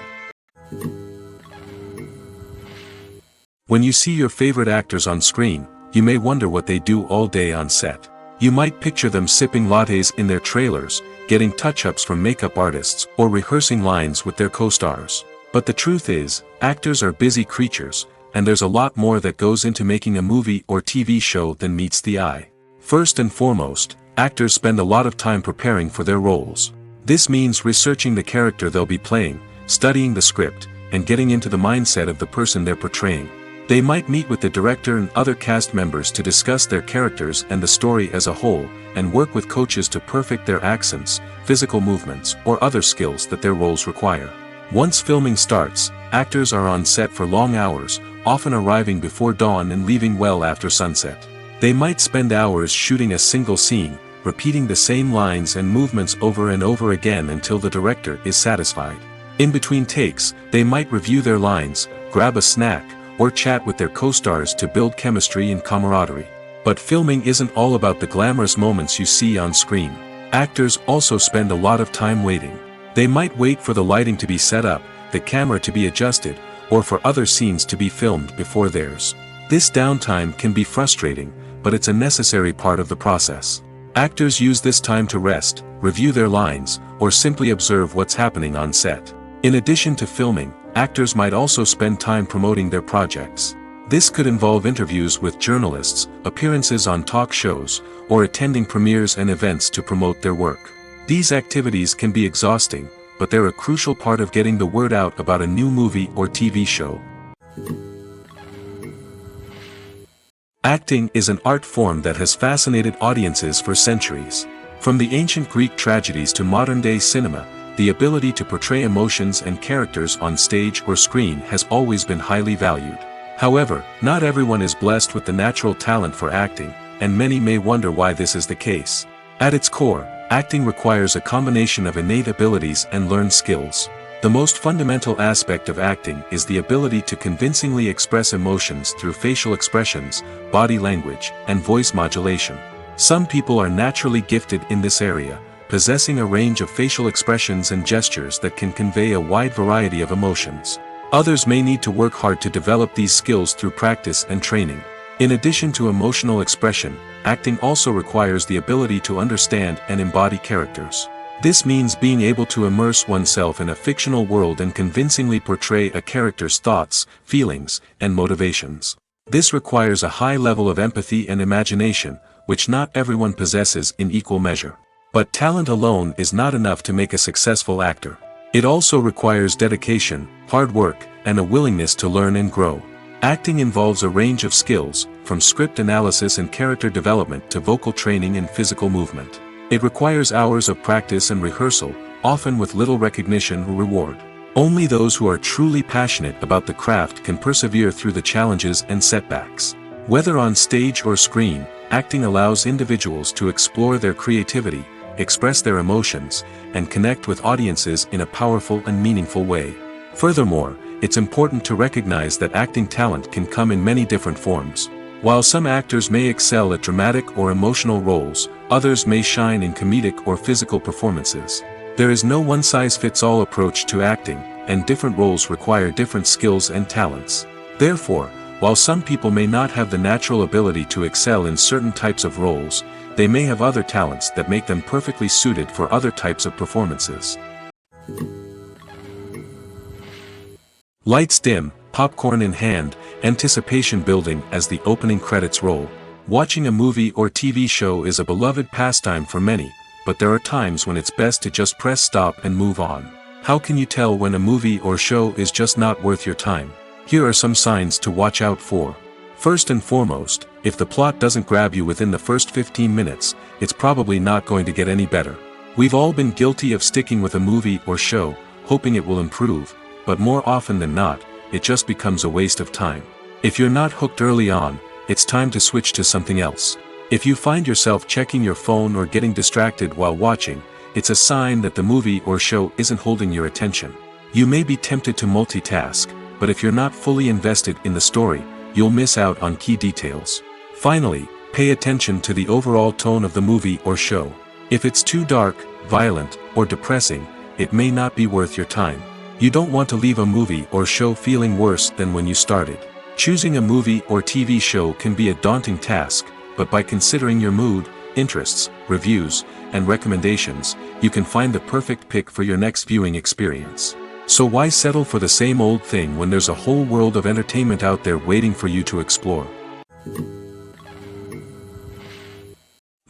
When you see your favorite actors on screen, you may wonder what they do all day on set. You might picture them sipping lattes in their trailers, getting touch-ups from makeup artists, or rehearsing lines with their co-stars. But the truth is, actors are busy creatures, and there's a lot more that goes into making a movie or TV show than meets the eye. First and foremost, actors spend a lot of time preparing for their roles. This means researching the character they'll be playing, studying the script, and getting into the mindset of the person they're portraying. They might meet with the director and other cast members to discuss their characters and the story as a whole, and work with coaches to perfect their accents, physical movements, or other skills that their roles require. Once filming starts, actors are on set for long hours, often arriving before dawn and leaving well after sunset. They might spend hours shooting a single scene, repeating the same lines and movements over and over again until the director is satisfied. In between takes, they might review their lines, grab a snack, or chat with their co-stars to build chemistry and camaraderie. But filming isn't all about the glamorous moments you see on screen. Actors also spend a lot of time waiting. They might wait for the lighting to be set up, the camera to be adjusted, or for other scenes to be filmed before theirs. This downtime can be frustrating, but it's a necessary part of the process. Actors use this time to rest, review their lines, or simply observe what's happening on set. In addition to filming, actors might also spend time promoting their projects. This could involve interviews with journalists, appearances on talk shows, or attending premieres and events to promote their work. These activities can be exhausting, but they're a crucial part of getting the word out about a new movie or TV show. Acting is an art form that has fascinated audiences for centuries. From the ancient Greek tragedies to modern-day cinema, the ability to portray emotions and characters on stage or screen has always been highly valued. However, not everyone is blessed with the natural talent for acting, and many may wonder why this is the case. At its core, acting requires a combination of innate abilities and learned skills. The most fundamental aspect of acting is the ability to convincingly express emotions through facial expressions, body language, and voice modulation. Some people are naturally gifted in this area, possessing a range of facial expressions and gestures that can convey a wide variety of emotions. Others may need to work hard to develop these skills through practice and training. In addition to emotional expression, acting also requires the ability to understand and embody characters. This means being able to immerse oneself in a fictional world and convincingly portray a character's thoughts, feelings, and motivations. This requires a high level of empathy and imagination, which not everyone possesses in equal measure. But talent alone is not enough to make a successful actor. It also requires dedication, hard work, and a willingness to learn and grow. Acting involves a range of skills, from script analysis and character development to vocal training and physical movement. It requires hours of practice and rehearsal, often with little recognition or reward. Only those who are truly passionate about the craft can persevere through the challenges and setbacks. Whether on stage or screen, acting allows individuals to explore their creativity, express their emotions, and connect with audiences in a powerful and meaningful way. Furthermore, it's important to recognize that acting talent can come in many different forms. While some actors may excel at dramatic or emotional roles, others may shine in comedic or physical performances. There is no one-size-fits-all approach to acting, and different roles require different skills and talents. Therefore, while some people may not have the natural ability to excel in certain types of roles, they may have other talents that make them perfectly suited for other types of performances. Lights dim, popcorn in hand, anticipation building as the opening credits roll. Watching a movie or TV show is a beloved pastime for many, but there are times when it's best to just press stop and move on. How can you tell when a movie or show is just not worth your time? Here are some signs to watch out for. First and foremost, if the plot doesn't grab you within the first 15 minutes, it's probably not going to get any better. We've all been guilty of sticking with a movie or show, hoping it will improve, but more often than not, it just becomes a waste of time. If you're not hooked early on, it's time to switch to something else. If you find yourself checking your phone or getting distracted while watching, it's a sign that the movie or show isn't holding your attention. You may be tempted to multitask, but if you're not fully invested in the story, you'll miss out on key details. Finally, pay attention to the overall tone of the movie or show. If it's too dark, violent, or depressing, it may not be worth your time. You don't want to leave a movie or show feeling worse than when you started. Choosing a movie or TV show can be a daunting task, but by considering your mood, interests, reviews, and recommendations, you can find the perfect pick for your next viewing experience. So why settle for the same old thing when there's a whole world of entertainment out there waiting for you to explore?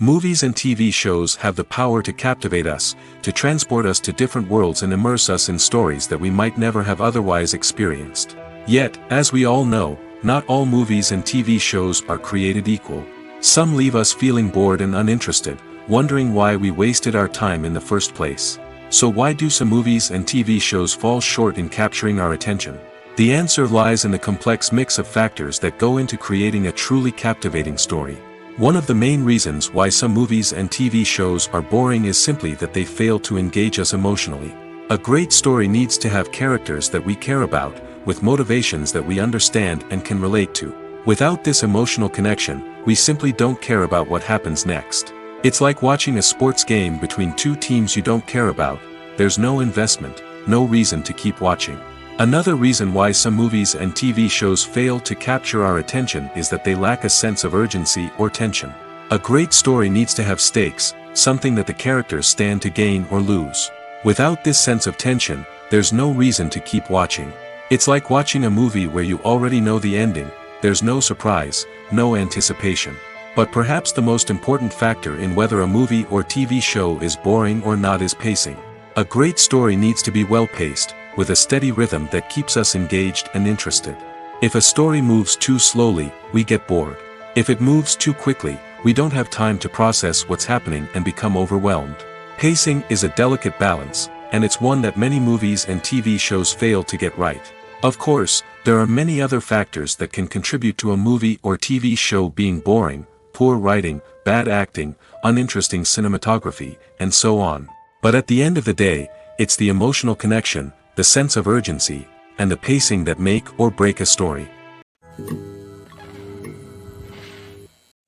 Movies and TV shows have the power to captivate us, to transport us to different worlds and immerse us in stories that we might never have otherwise experienced. Yet, as we all know, not all movies and TV shows are created equal. Some leave us feeling bored and uninterested, wondering why we wasted our time in the first place. So why do some movies and TV shows fall short in capturing our attention? The answer lies in the complex mix of factors that go into creating a truly captivating story. One of the main reasons why some movies and TV shows are boring is simply that they fail to engage us emotionally. A great story needs to have characters that we care about, with motivations that we understand and can relate to. Without this emotional connection, we simply don't care about what happens next. It's like watching a sports game between two teams you don't care about. There's no investment, no reason to keep watching. Another reason why some movies and TV shows fail to capture our attention is that they lack a sense of urgency or tension. A great story needs to have stakes, something that the characters stand to gain or lose. Without this sense of tension, there's no reason to keep watching. It's like watching a movie where you already know the ending, there's no surprise, no anticipation. But perhaps the most important factor in whether a movie or TV show is boring or not is pacing. A great story needs to be well-paced, with a steady rhythm that keeps us engaged and interested. If a story moves too slowly, we get bored. If it moves too quickly, we don't have time to process what's happening and become overwhelmed. Pacing is a delicate balance, and it's one that many movies and TV shows fail to get right. Of course, there are many other factors that can contribute to a movie or TV show being boring: poor writing, bad acting, uninteresting cinematography, and so on. But at the end of the day, it's the emotional connection, the sense of urgency, and the pacing that make or break a story.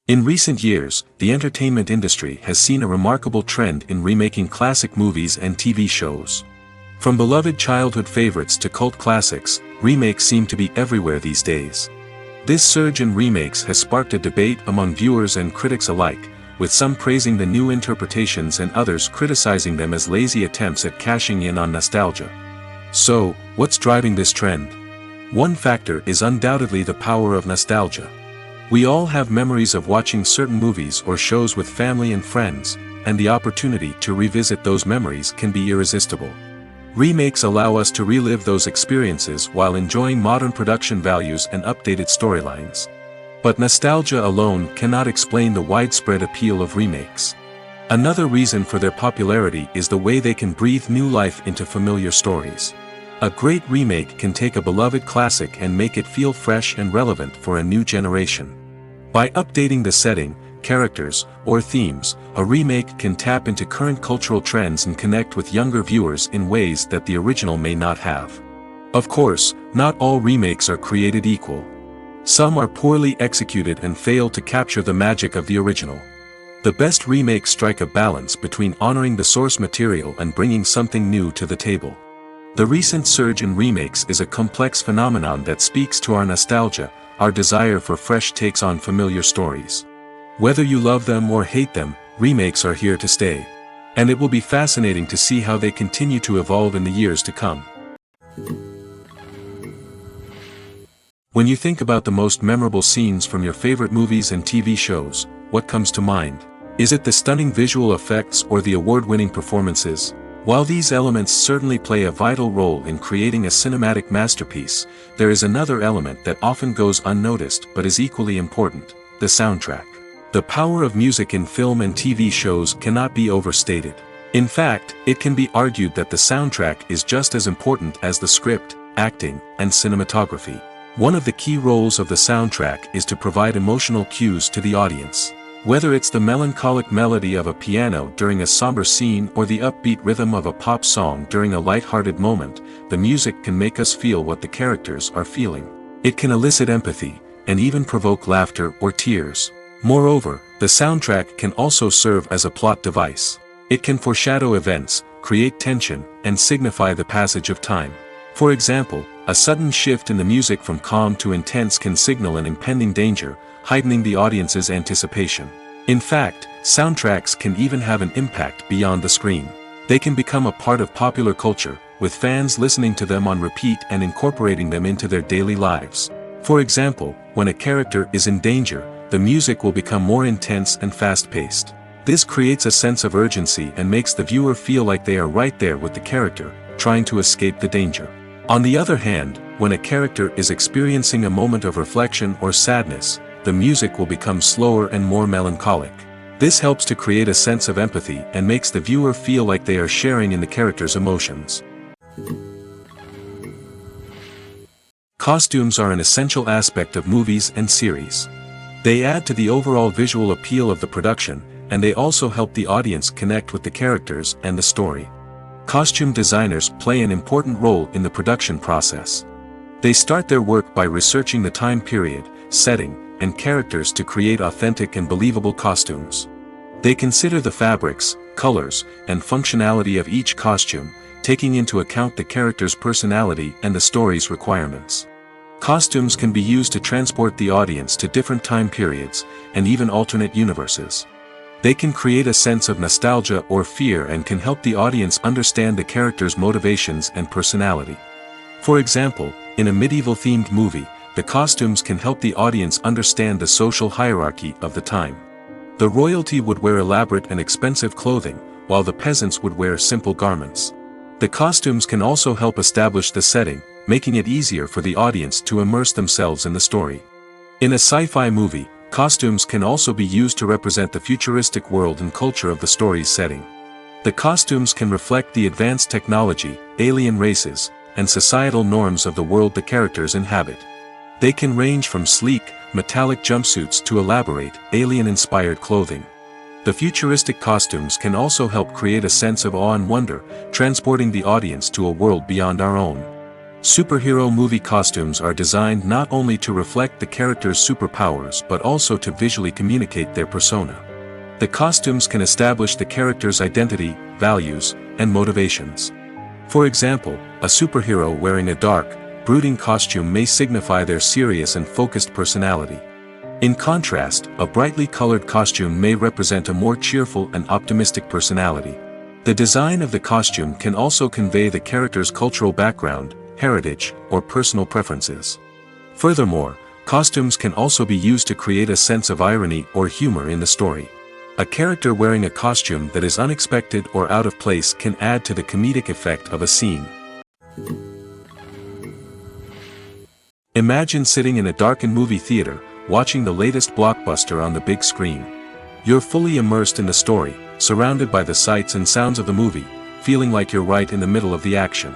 In recent years, the entertainment industry has seen a remarkable trend in remaking classic movies and TV shows. From beloved childhood favorites to cult classics, remakes seem to be everywhere these days. This surge in remakes has sparked a debate among viewers and critics alike, with some praising the new interpretations and others criticizing them as lazy attempts at cashing in on nostalgia. So, what's driving this trend? One factor is undoubtedly the power of nostalgia. We all have memories of watching certain movies or shows with family and friends, and the opportunity to revisit those memories can be irresistible. Remakes allow us to relive those experiences while enjoying modern production values and updated storylines. But nostalgia alone cannot explain the widespread appeal of remakes. Another reason for their popularity is the way they can breathe new life into familiar stories. A great remake can take a beloved classic and make it feel fresh and relevant for a new generation. By updating the setting, characters, or themes, a remake can tap into current cultural trends and connect with younger viewers in ways that the original may not have. Of course, not all remakes are created equal. Some are poorly executed and fail to capture the magic of the original. The best remakes strike a balance between honoring the source material and bringing something new to the table. The recent surge in remakes is a complex phenomenon that speaks to our nostalgia, our desire for fresh takes on familiar stories. Whether you love them or hate them, remakes are here to stay. And it will be fascinating to see how they continue to evolve in the years to come. When you think about the most memorable scenes from your favorite movies and TV shows, what comes to mind? Is it the stunning visual effects or the award-winning performances? While these elements certainly play a vital role in creating a cinematic masterpiece, there is another element that often goes unnoticed but is equally important: the soundtrack. The power of music in film and TV shows cannot be overstated. In fact, it can be argued that the soundtrack is just as important as the script, acting, and cinematography. One of the key roles of the soundtrack is to provide emotional cues to the audience. Whether it's the melancholic melody of a piano during a somber scene or the upbeat rhythm of a pop song during a light-hearted moment, the music can make us feel what the characters are feeling. It can elicit empathy, and even provoke laughter or tears. Moreover, the soundtrack can also serve as a plot device. It can foreshadow events, create tension, and signify the passage of time. For example, a sudden shift in the music from calm to intense can signal an impending danger, heightening the audience's anticipation. In fact, soundtracks can even have an impact beyond the screen. They can become a part of popular culture, with fans listening to them on repeat and incorporating them into their daily lives. For example, when a character is in danger, the music will become more intense and fast-paced. This creates a sense of urgency and makes the viewer feel like they are right there with the character, trying to escape the danger. On the other hand, when a character is experiencing a moment of reflection or sadness, the music will become slower and more melancholic. This helps to create a sense of empathy and makes the viewer feel like they are sharing in the character's emotions. Costumes are an essential aspect of movies and series. They add to the overall visual appeal of the production, and they also help the audience connect with the characters and the story. Costume designers play an important role in the production process. They start their work by researching the time period, setting, and characters to create authentic and believable costumes. They consider the fabrics, colors, and functionality of each costume, taking into account the character's personality and the story's requirements. Costumes can be used to transport the audience to different time periods, and even alternate universes. They can create a sense of nostalgia or fear and can help the audience understand the character's motivations and personality. For example, In a medieval-themed movie, the costumes can help the audience understand the social hierarchy of the time. The royalty would wear elaborate and expensive clothing, while the peasants would wear simple garments. The costumes can also help establish the setting, making it easier for the audience to immerse themselves in the story. In a sci-fi movie, costumes can also be used to represent the futuristic world and culture of the story's setting. The costumes can reflect the advanced technology, alien races, and societal norms of the world the characters inhabit. They can range from sleek, metallic jumpsuits to elaborate, alien-inspired clothing. The futuristic costumes can also help create a sense of awe and wonder, transporting the audience to a world beyond our own. Superhero movie costumes are designed not only to reflect the character's superpowers but also to visually communicate their persona. The costumes can establish the character's identity, values, and motivations. For example, a superhero wearing a dark, brooding costume may signify their serious and focused personality. In contrast, a brightly colored costume may represent a more cheerful and optimistic personality. The design of the costume can also convey the character's cultural background, heritage, or personal preferences. Furthermore, costumes can also be used to create a sense of irony or humor in the story. A character wearing a costume that is unexpected or out of place can add to the comedic effect of a scene. Imagine sitting in a darkened movie theater, watching the latest blockbuster on the big screen. You're fully immersed in the story, surrounded by the sights and sounds of the movie, feeling like you're right in the middle of the action.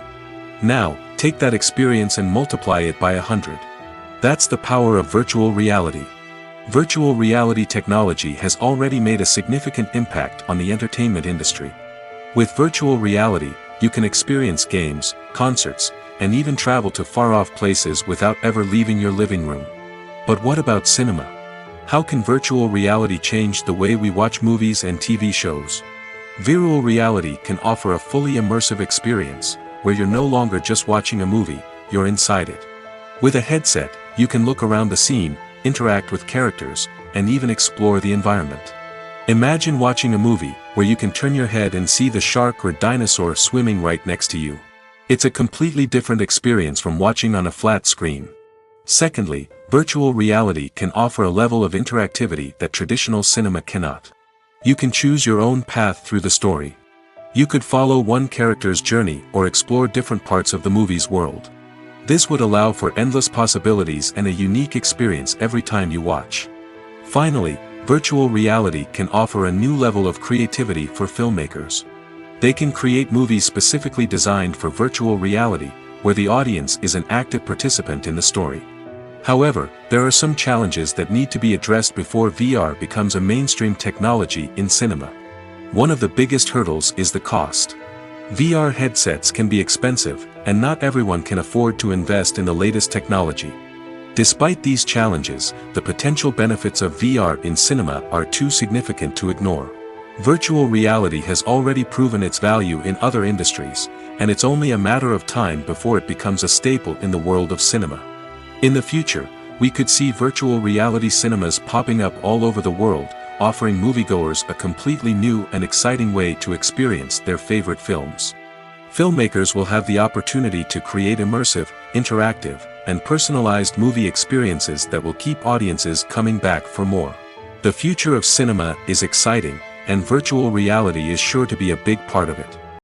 Now, take that experience and multiply it by 100. That's the power of virtual reality. Virtual reality technology has already made a significant impact on the entertainment industry. With virtual reality, you can experience games, concerts, and even travel to far-off places without ever leaving your living room. But what about cinema? How can virtual reality change the way we watch movies and TV shows? Virtual reality can offer a fully immersive experience, where you're no longer just watching a movie, you're inside it. With a headset, you can look around the scene, interact with characters, and even explore the environment. Imagine watching a movie where you can turn your head and see the shark or dinosaur swimming right next to you. It's a completely different experience from watching on a flat screen. Secondly, virtual reality can offer a level of interactivity that traditional cinema cannot. You can choose your own path through the story. You could follow one character's journey or explore different parts of the movie's world. This would allow for endless possibilities and a unique experience every time you watch. Finally, virtual reality can offer a new level of creativity for filmmakers. They can create movies specifically designed for virtual reality, where the audience is an active participant in the story. However, there are some challenges that need to be addressed before VR becomes a mainstream technology in cinema. One of the biggest hurdles is the cost. VR headsets can be expensive, and not everyone can afford to invest in the latest technology. Despite these challenges, the potential benefits of VR in cinema are too significant to ignore. Virtual reality has already proven its value in other industries, and it's only a matter of time before it becomes a staple in the world of cinema. In the future, we could see virtual reality cinemas popping up all over the world, offering moviegoers a completely new and exciting way to experience their favorite films. Filmmakers will have the opportunity to create immersive, interactive, and personalized movie experiences that will keep audiences coming back for more. The future of cinema is exciting, and virtual reality is sure to be a big part of it.